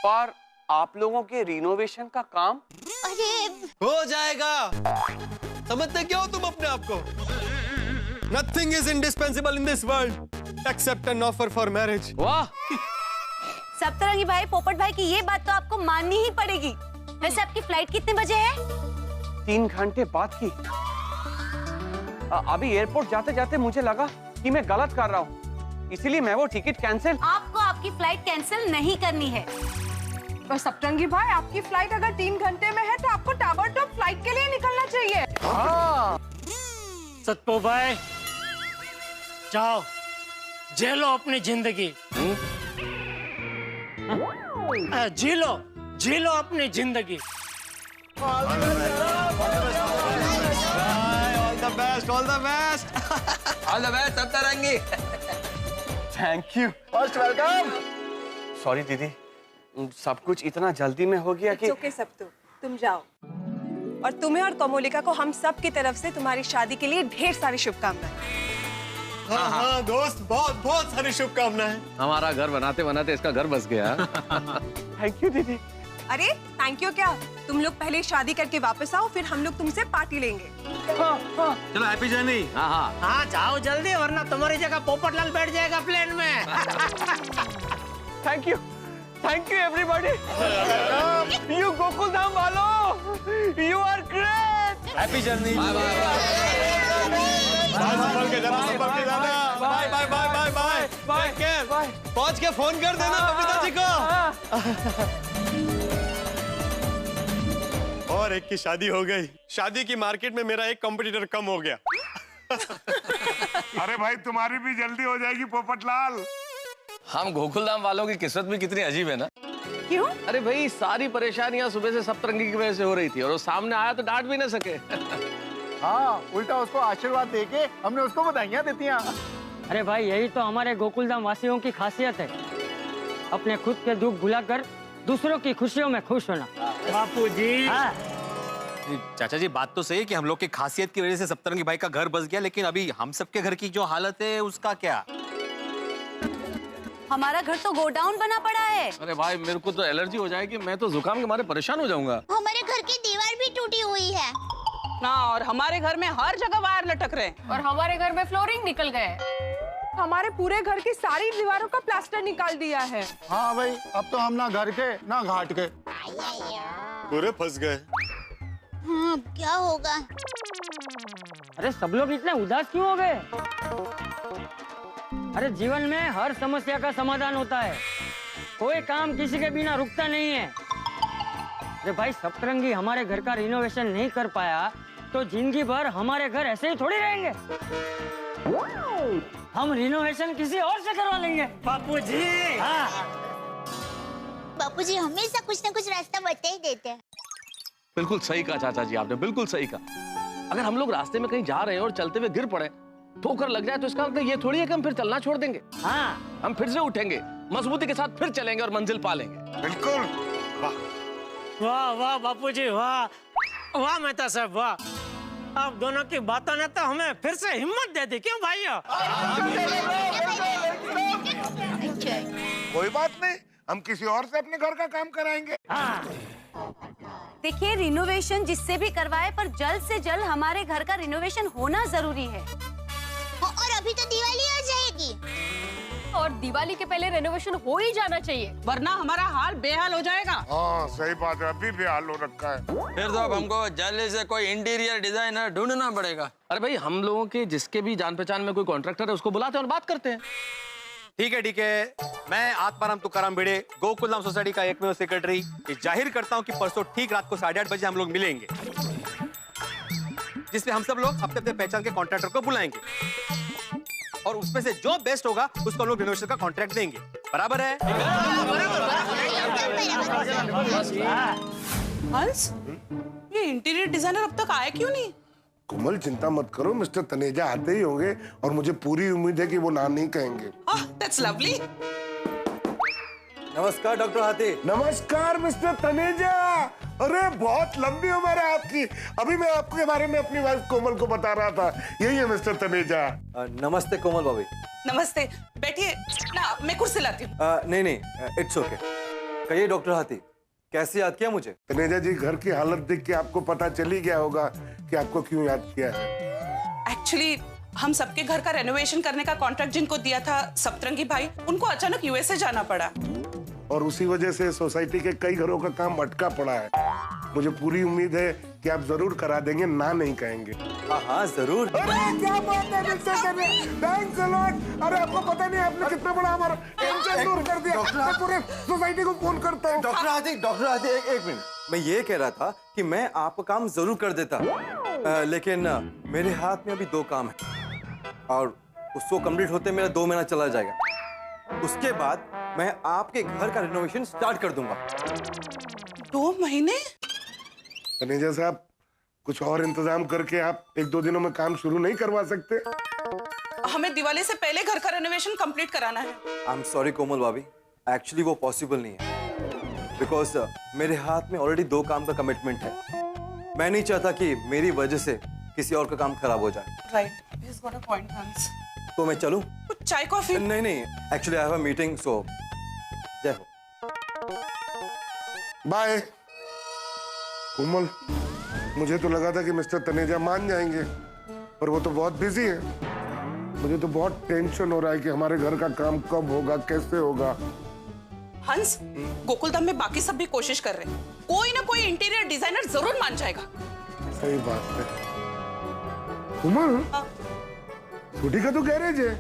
पर आप लोगों के रिनोवेशन का काम अरे हो जाएगा। समझते क्या हो तुम अपने आप को? Nothing is indispensable in this world except an offer for marriage. वाह, सप्तरंगी भाई, पोपट भाई की ये बात तो आपको माननी ही पड़ेगी। वैसे आपकी फ्लाइट कितने बजे है? 3 घंटे बाद की। अभी एयरपोर्ट जाते जाते मुझे लगा कि मैं गलत कर रहा हूँ, इसीलिए मैं वो टिकट कैंसिल। आपको आपकी फ्लाइट कैंसिल नहीं करनी है। और सप्तरंगी भाई, आपकी फ्लाइट अगर 3 घंटे में है तो आपको ताबड़तोड़ फ्लाइट के लिए निकलना चाहिए। हाँ। सत्तू भाई, जाओ झेलो अपनी जिंदगी, जी लो अपनी जिंदगी। All the best, all the best, all the best सप्तरंगी। Thank you, most welcome. Sorry दीदी, सब कुछ इतना जल्दी में हो गया कि। ओके सत्तू, तुम जाओ। और तुम्हें और कोमोलिका को हम सब की तरफ से तुम्हारी शादी के लिए ढेर सारी शुभकामनाएं। हाँ हाँ दोस्त, बहुत बहुत सारी शुभकामनाएं। हमारा घर बनाते बनाते इसका घर बस गया। थैंक यू दीदी। अरे थैंक यू क्या, तुम लोग पहले शादी करके वापस आओ, फिर हम लोग तुमसे पार्टी लेंगे। चलो हैप्पी जर्नी। हाँ जाओ जल्दी, वरना तुम्हारी जगह पोपटलाल बैठ जाएगा प्लेन में। Thank you everybody. You Gokul Dham वालों, you are great. Happy journey. संभल के जाना, संभल के जाना। Bye bye bye bye bye bye. Take care. पहुंच के फोन कर देना बबीता जी को। और एक की शादी हो गई। शादी की मार्केट में मेरा एक कंपटीटर कम हो गया। अरे भाई तुम्हारी भी जल्दी हो जाएगी पोपटलाल। हम गोकुलधाम वालों की किस्मत भी कितनी अजीब है ना। क्यों? अरे भाई सारी परेशानियां सुबह से सप्तरंगी की वजह से हो रही थी और वो सामने आया तो डांट भी ना सके। हाँ, उल्टा उसको आशीर्वाद देके हमने उसको बधाइयां देती हैं। अरे भाई यही तो हमारे गोकुलधाम वासियों की खासियत है, अपने खुद के दुख भुलाकर दूसरों की खुशियों में खुश होना। बापूजी। हाँ। चाचा जी बात तो सही है कि हम लोग की खासियत की वजह से सप्तरंगी भाई का घर बस गया, लेकिन अभी हम सबके घर की जो हालत है उसका क्या? हमारा घर तो गोडाउन बना पड़ा है। अरे भाई मेरे को तो एलर्जी हो जाएगी, मैं तो जुकाम के मारे परेशान हो जाऊंगा। हमारे घर की दीवार भी टूटी हुई है। ना, और हमारे घर में हर जगह वायर लटक रहे हैं। और हमारे घर में फ्लोरिंग निकल गए। हमारे पूरे घर की सारी दीवारों का प्लास्टर निकाल दिया है। हाँ भाई, अब तो हम ना घर के ना घाट के पूरे फंस गए। हाँ, क्या होगा? अरे सब लोग इतने उदास क्यों हो गए? अरे जीवन में हर समस्या का समाधान होता है, कोई काम किसी के बिना रुकता नहीं है। अरे भाई सप्तरंगी हमारे घर का रिनोवेशन नहीं कर पाया तो जिंदगी भर हमारे घर ऐसे ही थोड़ी रहेंगे। हम रिनोवेशन किसी और से करवा लेंगे। बापूजी। हाँ। बापूजी हमेशा कुछ न कुछ रास्ता बता ही देते हैं। बिल्कुल सही कहा चाचा जी आपने, बिल्कुल सही कहा। अगर हम लोग रास्ते में कहीं जा रहे हैं और चलते हुए गिर पड़े, ठोकर लग जाए तो इसका मतलब ये थोड़ी है कि हम फिर चलना छोड़ देंगे। हाँ। हम फिर से उठेंगे, मजबूती के साथ फिर चलेंगे और मंजिल पा लेंगे। बिल्कुल। वाह वाह बापूजी वाह, वाह मेहता साहब वाह। आप दोनों की बातों ने तो हमें फिर से हिम्मत दे दी, क्यों भाइयों? कोई बात नहीं, हम किसी और से अपने घर का काम कराएंगे। देखिए रिनोवेशन जिससे भी करवाए, पर जल्द से जल्द हमारे घर का रिनोवेशन होना जरूरी है। और अभी तो दिवाली आ जाएगी। और दिवाली के पहले रेनोवेशन हो ही जाना चाहिए, वरना हमारा हाल बेहाल हो जाएगा। हाँ सही बात है, अभी बेहाल हो रखा है। फिर तो अब हमको जल्दी से कोई इंटीरियर डिजाइनर ढूंढना पड़ेगा। अरे भाई हम लोगों के जिसके भी जान पहचान में कोई कॉन्ट्रैक्टर है उसको बुलाते हैं और बात करते हैं। ठीक है, मैं आत्माराम तुकाराम भिड़े, गोकुलधाम सोसाइटी का एकमेव सेक्रेटरी, ये जाहिर करता हूँ कि परसों ठीक रात को 8:30 बजे हम लोग मिलेंगे, जिसमें हम सब लोग अपने अपने पहचान के कॉन्ट्रैक्टर को बुलाएंगे और उसमें से जो बेस्ट होगा उसको हम लोग रिनोवेशन का कॉन्ट्रैक्ट देंगे। बराबर है? हंस, ये इंटीरियर डिजाइनर अब तक आया क्यों नहीं? कोमल चिंता मत करो, मिस्टर तनेजा आते ही होंगे और मुझे पूरी उम्मीद है कि वो ना नहीं कहेंगे। That's lovely. नमस्कार डॉक्टर हाथी। नमस्कार मिस्टर तनेजा। अरे बहुत लंबी उम्र है आपकी। अभी मैं आपके बारे में अपनी वाइफ कोमल को बता रहा था। यही है मिस्टर तनेजा। नमस्ते कोमल भाभी। नमस्ते, बैठिए ना, मैं कुर्सी लाती हूँ। नहीं, इट्स ओके। कहिए डॉक्टर हाथी, कैसे याद किया मुझे? तनेजा जी, घर की हालत देख के आपको पता चल ही गया होगा कि आपको क्यों याद किया है। एक्चुअली हम सबके घर का रेनोवेशन करने का कॉन्ट्रैक्ट जिनको दिया था सप्तरंगी भाई, उनको अचानक यूएसए जाना पड़ा और उसी वजह से सोसाइटी के कई घरों का काम अटका पड़ा है। मुझे पूरी उम्मीद है कि आप जरूर करा देंगे, ना नहीं कहेंगे। हाँ जरूर। अरे क्या बात है mister Taneja, thanks a lot. अरे आपको पता नहीं आपने कितना बड़ा हमारा टेंशन दूर कर दिया। मैं पूरे सोसाइटी को फोन करता हूँ। डॉक्टर हाथी एक मिनट, मैं ये कह रहा था कि मैं आपका काम जरूर कर देता, लेकिन मेरे हाथ में अभी 2 काम है और उसको कंप्लीट होते मेरा 2 महीना चला जाएगा। उसके बाद मैं आपके घर का रिनोवेशन स्टार्ट कर दूंगा। 2 महीने? तनेजा साहब, कुछ और इंतजाम करके आप 1-2 दिनों में काम शुरू नहीं करवा सकते? हमें दिवाली से पहले घर का रेनोवेशन कंप्लीट कराना है। आई एम सॉरी कोमल भाभी, एक्चुअली वो पॉसिबल नहीं है, बिकॉज मेरे हाथ में ऑलरेडी 2 काम का कमिटमेंट है। मैं नहीं चाहता कि मेरी वजह से किसी और का काम खराब हो जाए। Right, he's got a point, हंस। तो मैं चलूं? कुछ चाय कॉफी? नहीं, actually I have a meeting, so जय हो। बाय। कोमल, मुझे तो लगा था कि मिस्टर तनेजा मान जाएंगे, पर वो तो बहुत बिजी है। मुझे तो बहुत टेंशन हो रहा है कि हमारे घर का काम कब होगा, कैसे होगा। हंस, गोकुलधाम में बाकी सब भी कोशिश कर रहे हैं, कोई ना कोई इंटीरियर डिजाइनर जरूर मान जाएगा। सही बात है। कोमल, छोटी का तो गैरेज है,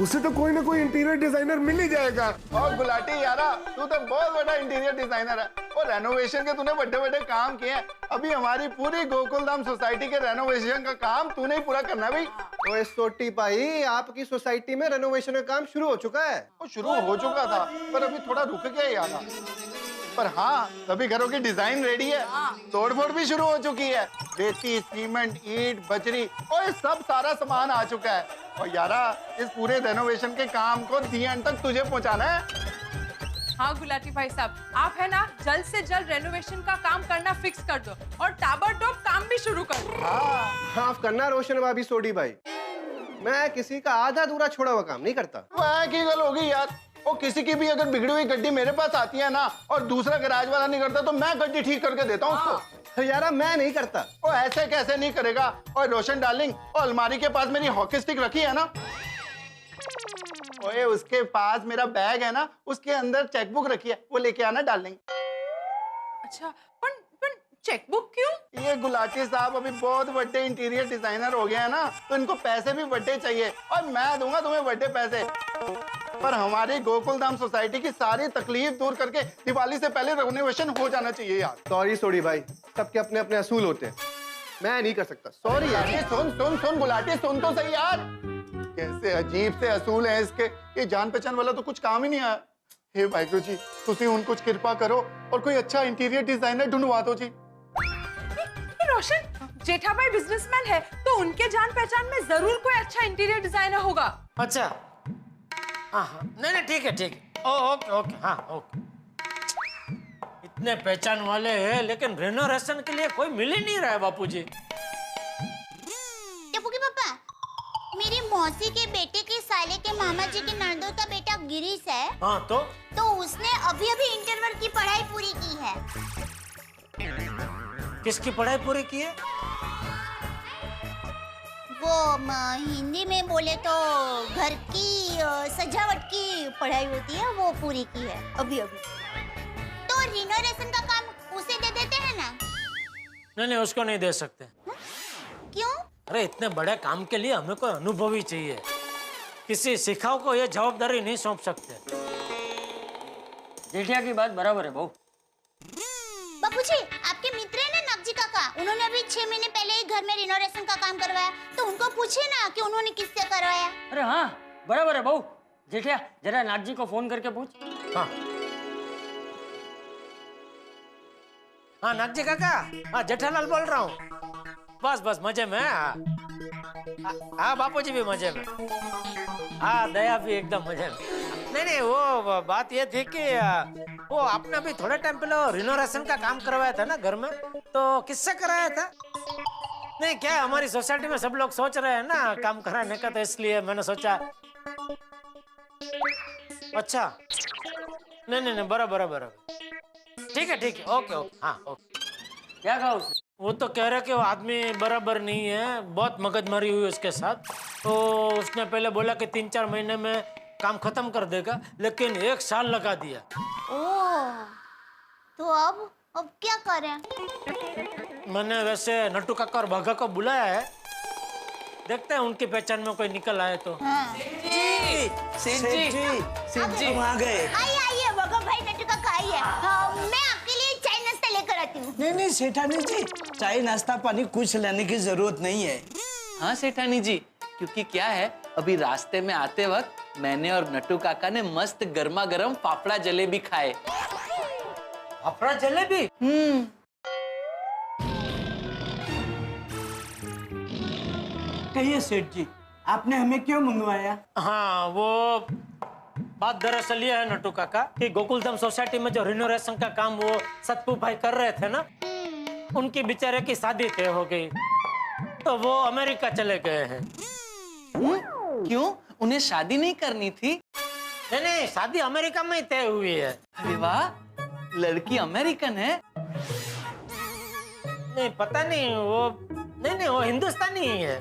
उसे तो कोई ना कोई इंटीरियर डिजाइनर मिल ही जाएगा। और गुलाटी यारा, तू तो बहुत बड़ा इंटीरियर डिजाइनर है और रेनोवेशन के तूने बड़े बड़े काम किए हैं। अभी हमारी पूरी गोकुलधाम सोसाइटी के रेनोवेशन का काम तूने ही पूरा करना भाई। ओए सोटी भाई, आपकी सोसाइटी में रेनोवेशन का काम शुरू हो चुका है। वो शुरू हो चुका था पर अभी थोड़ा रुक गया यारा। पर हाँ, सभी घरों की डिजाइन रेडी है, तोड़फोड़ भी शुरू हो चुकी है। रेती, सीमेंट, ईंट, बजरी और सब सारा सामान आ चुका है। और यारा, इस पूरे रेनोवेशन के काम को दी एंड तक तुझे पहुंचाना है। हाँ गुलाटी भाई साहब, आप है ना जल्द से जल्द रेनोवेशन का काम करना फिक्स कर दो और ताबड़तोड़ काम भी शुरू कर दो। माफ करना रोशन भाभी सोडी भाई, मैं किसी का आधा अधूरा छोड़ा हुआ काम नहीं करता। वह की गल होगी यार। वो किसी की भी अगर बिगड़ी हुई गड्डी मेरे पास आती है ना और दूसरा गैराज वाला नहीं करता तो मैं गड्डी ठीक करके देता हूँ उसको। यारा मैं नहीं करता। वो ऐसे कैसे नहीं करेगा? और रोशन डार्लिंग, और अलमारी के पास मेरी हॉकी स्टिक रखी है ना, ओए उसके पास मेरा बैग है ना, उसके अंदर चेकबुक रखी है, वो लेके आना डार्लिंग। अच्छा, पर चेकबुक क्यों? ये गुलाटी साहब अभी बहुत बड़े इंटीरियर डिजाइनर हो गए हैं ना, तो इनको पैसे भी बड़े चाहिए और मैं दूंगा तुम्हें बड़े पैसे। पर हमारी गोकुलधाम सोसाइटी की सारी तकलीफ दूर करके दिवाली से पहले रेनोवेशन हो जाना चाहिए यार। सॉरी सोडी भाई, सबके अपने अपने असूल होते हैं, मैं नहीं कर सकता। सॉरी यार। सुन सुन सुन गुलाटी, सुन तो सही यार, कैसे अजीब से असूल हैं इसके। ये जान पहचान वाला तो कुछ काम ही नहीं आया। हे वाहिगुरु जी, तुसी उन कुछ कृपा करो और कोई अच्छा इंटीरियर डिजाइनर ढूंढवा दो जी। रोशन, जेठाभाई बिजनेसमैन है तो उनके जान पहचान में जरूर कोई अच्छा इंटीरियर डिजाइनर होगा। अच्छा, हाँ, नहीं ठीक है ओके ओके, हाँ ओके। इतने पहचान वाले हैं लेकिन रेनोवेशन के लिए कोई मिल ही नहीं रहा है बापूजी। टप्पू के पापा, मेरी मौसी के बेटे के साले के मामा जी के नंदों का बेटा गिरीश है। हाँ तो उसने अभी अभी इंटरवल की पढ़ाई पूरी की है। किसकी पढ़ाई पूरी की है? वो हिंदी में बोले तो घर की सजावट की पढ़ाई होती है, वो पूरी की है अभी अभी। तो रिनोवेशन का काम उसे दे देते हैं ना? नहीं उसको नहीं दे सकते। क्यों? अरे इतने बड़े काम के लिए हमें कोई अनुभवी चाहिए। किसी सिखाओ को ये जवाबदारी नहीं सौंप सकते। जेठिया की बात बराबर है बहू। बापूजी, आपके मित्र है ना नकजी काका, उन्होंने अभी 6 महीने पहले ही घर में रिनोवेशन का काम करवाया, तो उनको पूछिए ना कि उन्होंने किससे करवाया। अरे हाँ बराबर है बहू। जेठिया जरा नाथ जी को फोन करके पूछ। हाँ नाथ जी काका, हाँ जेठालाल बोल रहा हूँ। बस मजे में। हाँ बापूजी भी मजे में। हाँ दया भी एकदम मजे में। नहीं वो बात ये थी कि वो आपने भी थोड़े टाइम पहले रिनोवेशन का काम करवाया था ना घर में, तो किससे कराया था? नहीं क्या हमारी सोसाइटी में सब लोग सोच रहे हैं ना काम कराने का, तो इसलिए मैंने सोचा। अच्छा नहीं बराबर ठीक है ओके हाँ ओके। क्या कहा उसने? वो तो कह रहे कि वो आदमी बराबर नहीं है, बहुत मगजमारी हुई उसके साथ। तो उसने पहले बोला कि 3-4 महीने में काम खत्म कर देगा, लेकिन 1 साल लगा दिया। ओह, तो अब क्या करें? मैंने वैसे नट्टू काका और भागा को बुलाया है, देखते हैं उनकी पहचान में कोई निकल आए तो। सेठ जी हम आ गए। आइए भगत भाई, नट्टू काका आइए। मैं आपके लिए चाय नाश्ता लेकर आती हूँ। नहीं सेठानी जी, चाय नाश्ता पानी कुछ लेने की जरूरत नहीं है। हाँ सेठानी जी, क्योंकि क्या है, अभी रास्ते में आते वक्त मैंने और नट्टू काका ने मस्त गर्मा गर्म फाफड़ा जलेबी खाए। फाफड़ा जलेबी? कहिए सेठ जी, आपने हमें क्यों मंगवाया? हाँ वो बात दरअसल ये है नट्टू काका कि गोकुलधाम सोसाइटी में जो रिनोवेशन का काम वो सतपू भाई कर रहे थे ना, उनकी बेचारे की शादी तय हो गई, तो वो अमेरिका चले गए हैं। क्यों? उन्हें शादी नहीं करनी थी? नहीं शादी अमेरिका में ही तय हुई है। अरे वाह, लड़की अमेरिकन है? नहीं पता नहीं, वो हिंदुस्तानी ही है।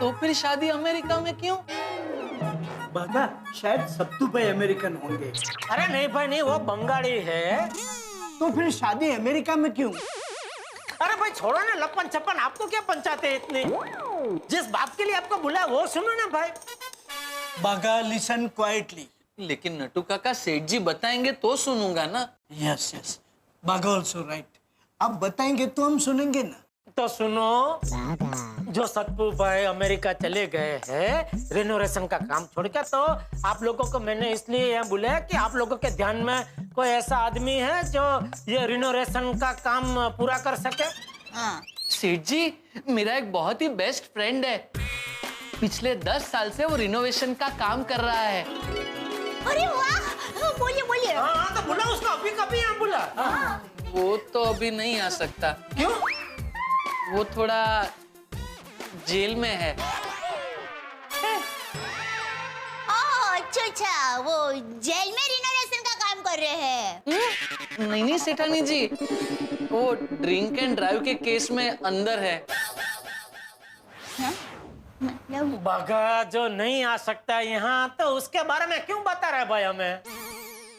तो फिर शादी अमेरिका में क्यों? बाबा शायद सत्तू भाई अमेरिकन होंगे। अरे नहीं भाई नहीं, वो बंगाली है। तो फिर शादी अमेरिका में क्यों? अरे भाई छोड़ो ना लपन छप्पन, आपको क्या पंचायत है इतनी? जिस बात के लिए आपको बुलाया वो सुनो ना भाई। बागा लिसन क्वाइटली। लेकिन नटू काका सेठ जी बताएंगे तो सुनूंगा ना। यस यस, बागा ऑल्सो राइट। आप बताएंगे तो हम सुनेंगे ना। तो सुनो, जो सतपू भाई अमेरिका चले गए हैं रिनोवेशन का काम छोड़ के, तो आप लोगों को मैंने इसलिए यहाँ बुलाया कि आप लोगों के ध्यान में कोई ऐसा आदमी है जो ये रिनोवेशन का काम पूरा कर सके। सेठ जी, मेरा एक बहुत ही बेस्ट फ्रेंड है, पिछले 10 साल से वो रिनोवेशन का काम कर रहा है। अरे वाह, बोलिए बोलिए। हाँ तो बुला उसको, अभी कभी यहाँ बुला। वो तो अभी नहीं आ सकता। क्यों? वो थोड़ा जेल में है। अच्छा, वो जेल में रिनोवेशन का काम कर रहे हैं। नहीं सेठानी जी, वो ड्रिंक एंड ड्राइव के केस में अंदर है। बागा जो नहीं आ सकता यहाँ, तो उसके बारे में क्यों बता रहे भाई हमें?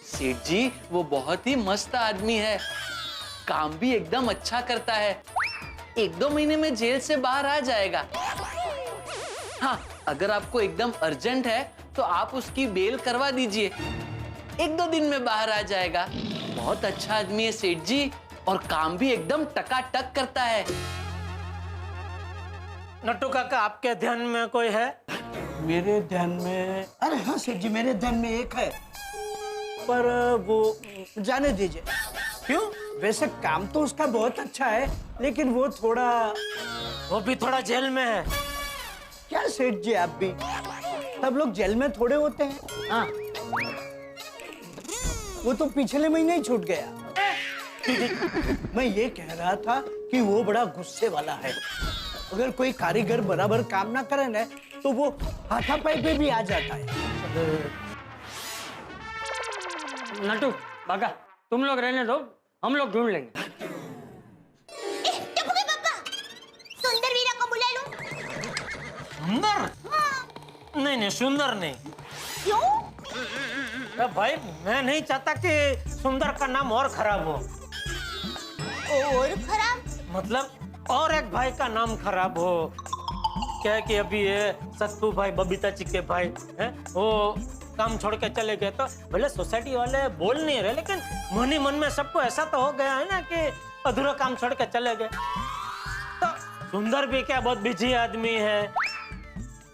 सेठ जी, वो बहुत ही मस्त आदमी है, काम भी एकदम अच्छा करता है, 1-2 महीने में जेल से बाहर आ जाएगा। हाँ, अगर आपको एकदम अर्जेंट है तो आप उसकी बेल करवा दीजिए, 1-2 दिन में बाहर आ जाएगा। बहुत अच्छा आदमी है सेठ जी, और काम भी एकदम टकाटक करता है। नट्टू काका, आपके ध्यान में कोई है? मेरे ध्यान में, अरे हाँ सेठ जी, मेरे ध्यान में एक है, पर वो जाने दीजिए। क्यों? वैसे काम तो उसका बहुत अच्छा है, लेकिन वो भी थोड़ा जेल में है। क्या सेठ जी, आप भी सब लोग जेल में थोड़े होते हैं। हाँ, वो तो पिछले महीने ही छूट गया। मैं ये कह रहा था कि वो बड़ा गुस्से वाला है, अगर कोई कारीगर बराबर काम ना करे ना, तो वो हाथापाई पे भी आ जाता है। नटू बागा, तुम लोग रहने दो, हम लोग ढूंढ लेंगे। सुंदर वीरा को बुला लो। सुंदर? नहीं, सुंदर नहीं। क्यों? भाई, मैं नहीं चाहता कि सुंदर का नाम और खराब हो। और खराब? मतलब और एक भाई का नाम खराब हो। क्या है कि अभी ये सतपू भाई, बबीता जी के भाई हैं, वो काम छोड़ के चले गए, तो भले सोसाइटी वाले बोल नहीं रहे, लेकिन मन ही मन में सबको ऐसा तो हो गया है ना कि अधूरा काम छोड़ के चले गए। तो सुंदर भी क्या बहुत बिजी आदमी है,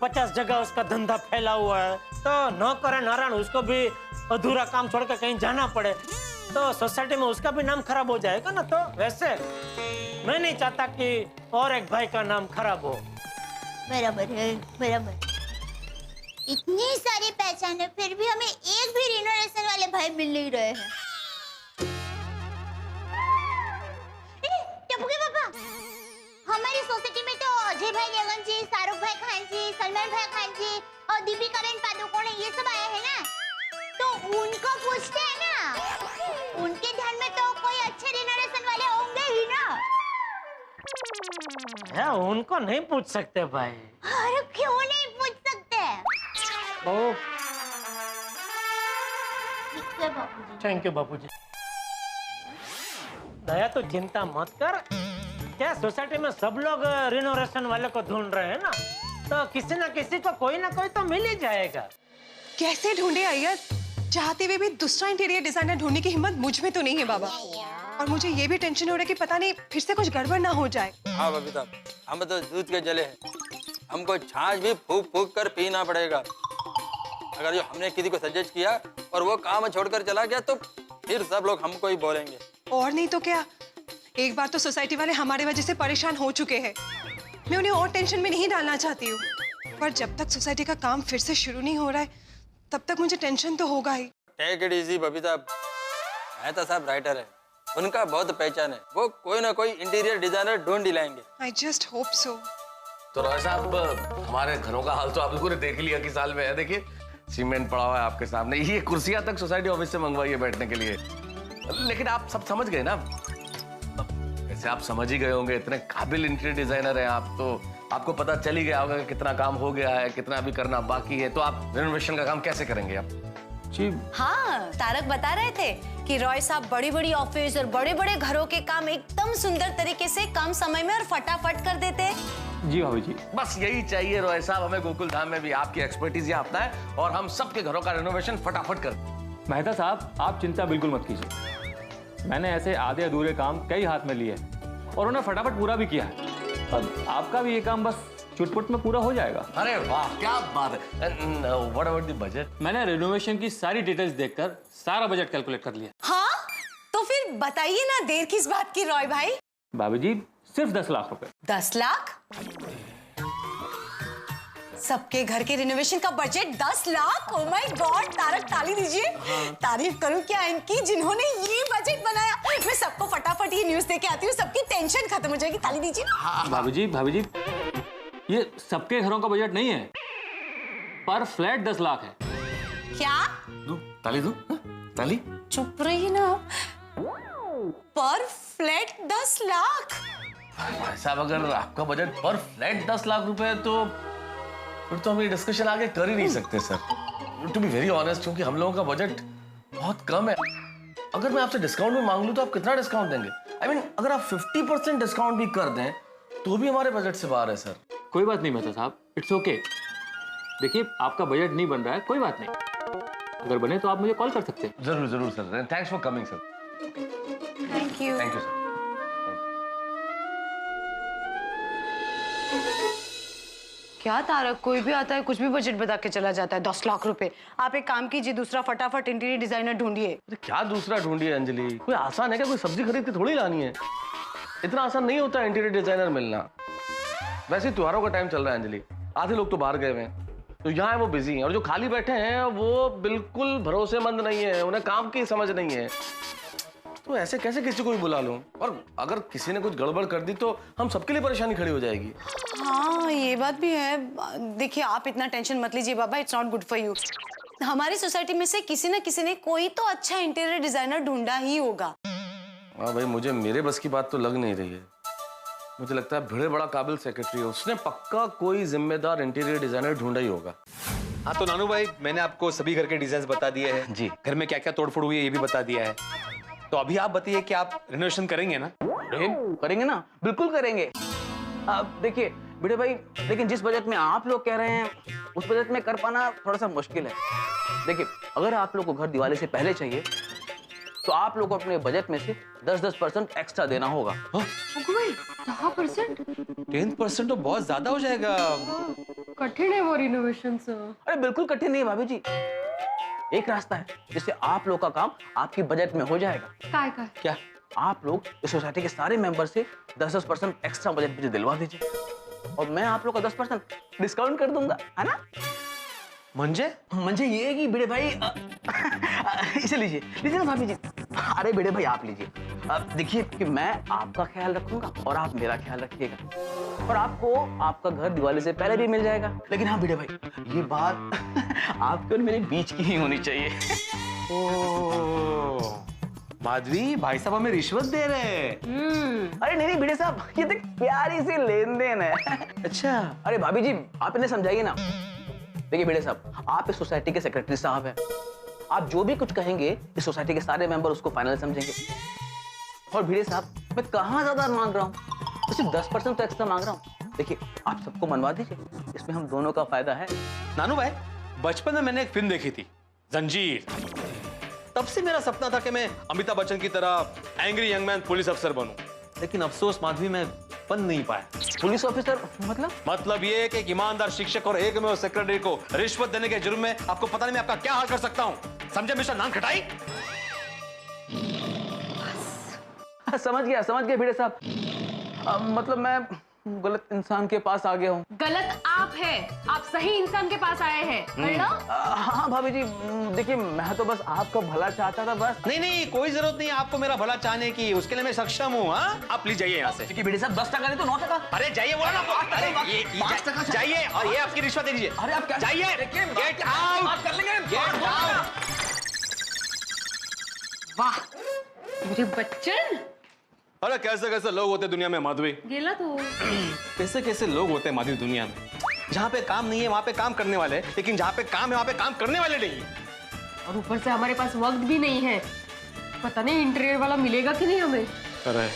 50 जगह उसका धंधा फैला हुआ है, तो नौकर नारायण उसको भी अधूरा काम छोड़ के कहीं जाना पड़े, तो सोसाइटी में उसका भी नाम खराब हो जाएगा ना। तो वैसे मैं नहीं चाहता कि और एक भाई का नाम खराब हो। बराबर है, बराबर। इतनी सारी पहचान है, फिर भी हमें एक भी रिनोवेशन वाले भाई मिल नहीं रहे हैं। टप्पू के पापा, हमारी सोसाइटी में तो अजय भाई देवगन जी, शाहरुख भाई खान जी, सलमान भाई खान जी और दीपिका बेन पादुकोण, ये सब आए हैं ना, तो उनको पूछते हैं ना, उनके ध्यान में तो कोई अच्छे रिनोवेशन वाले होंगे ही ना। है, उनको नहीं पूछ सकते भाई। अरे क्यों नहीं पूछ सकते? थैंक यू बापूजी। दया, तो चिंता मत कर, क्या सोसाइटी में सब लोग रिनोवेशन वाले को ढूंढ रहे हैं ना, तो किसी ना किसी को कोई ना कोई तो मिल ही जाएगा। कैसे ढूंढे अय्यर? चाहते हुए भी दूसरा इंटीरियर डिजाइनर ढूंढने की हिम्मत मुझ में तो नहीं है बाबा, और मुझे ये भी टेंशन हो रहा है कि पता नहीं फिर से कुछ गड़बड़ ना हो जाए। हाँ बबीता, हम तो दूध के जले हैं, हमको छाछ भी फूक फूक कर पीना पड़ेगा। अगर जो हमने किसी को सजेस्ट किया और वो काम छोड़कर चला गया, तो फिर सब लोग हमको ही बोलेंगे। और नहीं तो क्या, एक बार तो सोसाइटी वाले हमारे वजह से परेशान हो चुके हैं, मैं उन्हें और टेंशन में नहीं डालना चाहती हूँ, पर जब तक सोसाइटी का काम फिर से शुरू नहीं हो रहा है, तब तक मुझे टेंशन तो होगा ही। टेक इट इजी बबीता, मैं तो सब राइटर है, उनका बहुत पहचान है, वो कोई ना कोई इंटीरियर डिजाइनर ढूंढ ही लाएंगे। I just hope so। तो रॉय साहब, हमारे घरों का हाल तो आप लोगों ने देख लिया कि साल में है। देखिए, सीमेंट पड़ा हुआ है आपके सामने, ये कुर्सियां तक सोसाइटी ऑफिस से मंगवाई है बैठने के लिए। लेकिन आप सब समझ गए ना, वैसे आप समझ ही गए होंगे, इतने काबिल इंटीरियर डिजाइनर हैं आप, तो आपको पता चल ही गया होगा कि कितना काम हो गया है, कितना अभी करना बाकी है। तो आप रिनोवेशन का काम कैसे करेंगे आप? जी हाँ, तारक बता रहे थे कि रॉय साहब बड़ी बड़ी ऑफिस और बड़े बड़े घरों के काम एकदम सुंदर तरीके से कम समय में और फटाफट कर देते। जी भाभी जी। बस यही चाहिए रॉय साहब, हमें गोकुल धाम में भी आपकी एक्सपर्टीज यहाँ अपना है और हम सबके घरों का रिनोवेशन फटाफट कर। मेहता साहब आप चिंता बिल्कुल मत कीजिए, मैंने ऐसे आधे अधूरे काम कई हाथ में लिए और उन्हें फटाफट पूरा भी किया है। अब आपका भी ये काम बस चुटपुट में पूरा हो जाएगा। अरे वाह क्या बात है। What about the budget? मैंने रिनोवेशन की सारी डिटेल्स देखकर सारा बजट कैलकुलेट कर लिया। हाँ तो फिर बताइए ना, देर किस बात की रॉय भाई? भाभी जी सिर्फ 10 लाख रुपए। 10 लाख? सबके घर के रिनोवेशन का budget 10 lakh? Oh my God, Tarak ताली दीजिए। तारीफ करूं क्या इनकी जिन्होंने ये बजट बनाया। मैं सबको फटाफट ये न्यूज़ देके आती हूँ, सबकी टेंशन खत्म हो जाएगी। ताली दीजिए। भाभी जी ये सबके घरों का बजट नहीं है, पर फ्लैट 10 लाख है। क्या? ताली दो, ताली। चुप रही ना। पर फ्लैट 10 लाख? भाई साहब अगर आपका बजट पर फ्लैट 10 लाख रुपए है तो फिर तो हम ये डिस्कशन आगे कर ही नहीं सकते sir. To be very honest, क्योंकि हम लोगों का बजट बहुत कम है। अगर मैं आपसे डिस्काउंट भी मांग लूं तो आप कितना डिस्काउंट देंगे? I mean, अगर आप 50% डिस्काउंट भी कर दें तो भी हमारे बजट से बाहर है सर। कोई बात नहीं मेहता साहब, इट्स ओके। देखिए आपका बजट नहीं बन रहा है, कोई बात नहीं, अगर बने तो आप मुझे कॉल कर सकते हैं। जरूर जरूर sir, thanks for coming sir. Thank you. Thank you sir. क्या तारक, कोई भी आता है कुछ भी बजट बता के चला जाता है। 10 लाख रुपए। आप एक काम कीजिए, दूसरा फटाफट इंटीरियर डिजाइनर ढूंढिए। क्या दूसरा ढूंढिए अंजलि? कोई आसान है क्या? कोई सब्जी खरीद के थोड़ी लानी है। इतना आसान नहीं होता इंटीरियर डिजाइनर मिलना। वैसे त्योहारों का टाइम चल रहा है अंजलि, आधे लोग तो बाहर गए हुए हैं, तो यहाँ है वो बिजी हैं, और जो खाली बैठे हैं वो बिल्कुल भरोसेमंद नहीं है, उन्हें काम की समझ नहीं है। तो ऐसे कैसे किसी को भी बुला लूं? और अगर किसी ने कुछ गड़बड़ कर दी तो हम सबके लिए परेशानी खड़ी हो जाएगी। हाँ ये बात भी है। देखिए आप इतना टेंशन मत लीजिए बाबा, it's not good for you. हमारी सोसाइटी में से किसी न किसी ने कोई तो अच्छा इंटीरियर डिजाइनर ढूंढा ही होगा। हाँ भाई, मुझे मेरे बस की बात तो लग नहीं रही है। मुझे लगता है भिड़े बड़ा काबिल सेक्रेटरी है, उसने पक्का कोई जिम्मेदार इंटीरियर डिजाइनर ढूंढा ही होगा। हाँ तो नानू भाई, मैंने आपको सभी घर के डिजाइन बता दिए हैं जी। घर में क्या क्या तोड़फोड़ हुई है ये भी बता दिया है। तो अभी आप बताइए कि आप रिनोवेशन करेंगे ना? करेंगे ना, बिल्कुल करेंगे। देखिए भिड़े भाई, लेकिन जिस बजट में आप लोग कह रहे हैं उस बजट में कर पाना थोड़ा सा मुश्किल है। देखिए अगर आप लोग को घर दिवाली से पहले चाहिए तो आप लोग को अपने बजट में से 10% एक्स्ट्रा देना होगा। 10% तो बहुत ज्यादा हो जाएगा। कठिन है वो रिनोवेशन सर। अरे बिल्कुल कठिन नहीं है भाभी जी, एक रास्ता है जिससे आप लोग का काम आपकी बजट में हो जाएगा। क्या? आप लोग इस सोसाइटी के सारे मेंबर से 10% एक्स्ट्रा बजट मुझे दिलवा दीजिए और मैं आप लोग का 10% डिस्काउंट कर दूंगा, है ना? मंजे ये है कि भिड़े भाई इसे लीजिए ना भाभी जी। अरे भिड़े भाई आप लीजिए। देखिए कि मैं आपका ख्याल रखूंगा और आप मेरा ख्याल रखिएगा, और आपको आपका घर दिवाली से पहले भी मिल जाएगा। लेकिन हाँ भिड़े भाई, ये बात आपके और मेरे बीच की ही होनी चाहिए। माधवी, भाई साहब हमें रिश्वत दे रहे हैं। अरे नहीं भिड़े साहब, ये तो प्यारी सी लेन देन है। अच्छा। अरे भाभी जी आप इन्हें समझाइए ना। देखिए भिड़े साहब, आप इस सोसाइटी के सेक्रेटरी साहब हैं, आप जो भी कुछ कहेंगे इस सोसाइटी के सारे मेंबर उसको फाइनल समझेंगे। और भिड़े साहब, मैं कहाँ ज्यादा मांग रहा हूँ, तो सिर्फ 10% तो एक्स्ट्रा मांग रहा हूँ। देखिए आप सबको मनवा दीजिए, इसमें हम दोनों का फायदा है। नानू भाई, बचपन में मैंने एक फिल्म देखी थी, जंजीर। तब से मेरा सपना था कि मैं अमिताभ बच्चन की तरह एंग्री यंग मैन पुलिस अफसर बनूं, लेकिन अफसोस माधवी मैं बन नहीं पाया। पुलिस ऑफिसर मतलब ये है कि एक ईमानदार शिक्षक और एक में सेक्रेटरी को रिश्वत देने के जुर्म में आपको पता नहीं मैं आपका क्या हाल कर सकता हूं। समझे मिस्टर नान खटाई? समझ गया भिड़े साहब। मतलब मैं गलत इंसान के पास आ गया हूँ। गलत आप है, आप सही इंसान के पास आए हैं। हाँ भाभी जी, देखिए मैं तो बस आपका भला चाहता था बस। नहीं, कोई जरूरत नहीं आपको मेरा भला चाहने की, उसके लिए मैं सक्षम हूँ। आप प्लीज जाइए यहाँ से। देखिए भिड़े साहब, 10% नहीं तो 9%। अरे जाइए, बोला ना आपको। जाइए और ये आपकी रिश्वत दे दीजिए। अरे आप क्या जाइए, गेट आउट कर लेंगे। Get out. वाह मेरे बच्चन। अरे कैसे कैसे लोग होते दुनिया में माधवी। गेला तो कैसे कैसे लोग होते हैं माधवी दुनिया में, जहाँ पे काम नहीं है वहाँ पे काम करने वाले, लेकिन जहाँ पे काम है वहाँ पे काम करने वाले नहीं। और ऊपर से हमारे पास वक्त भी नहीं है, पता नहीं इंटीरियर वाला मिलेगा कि नहीं हमें। अरे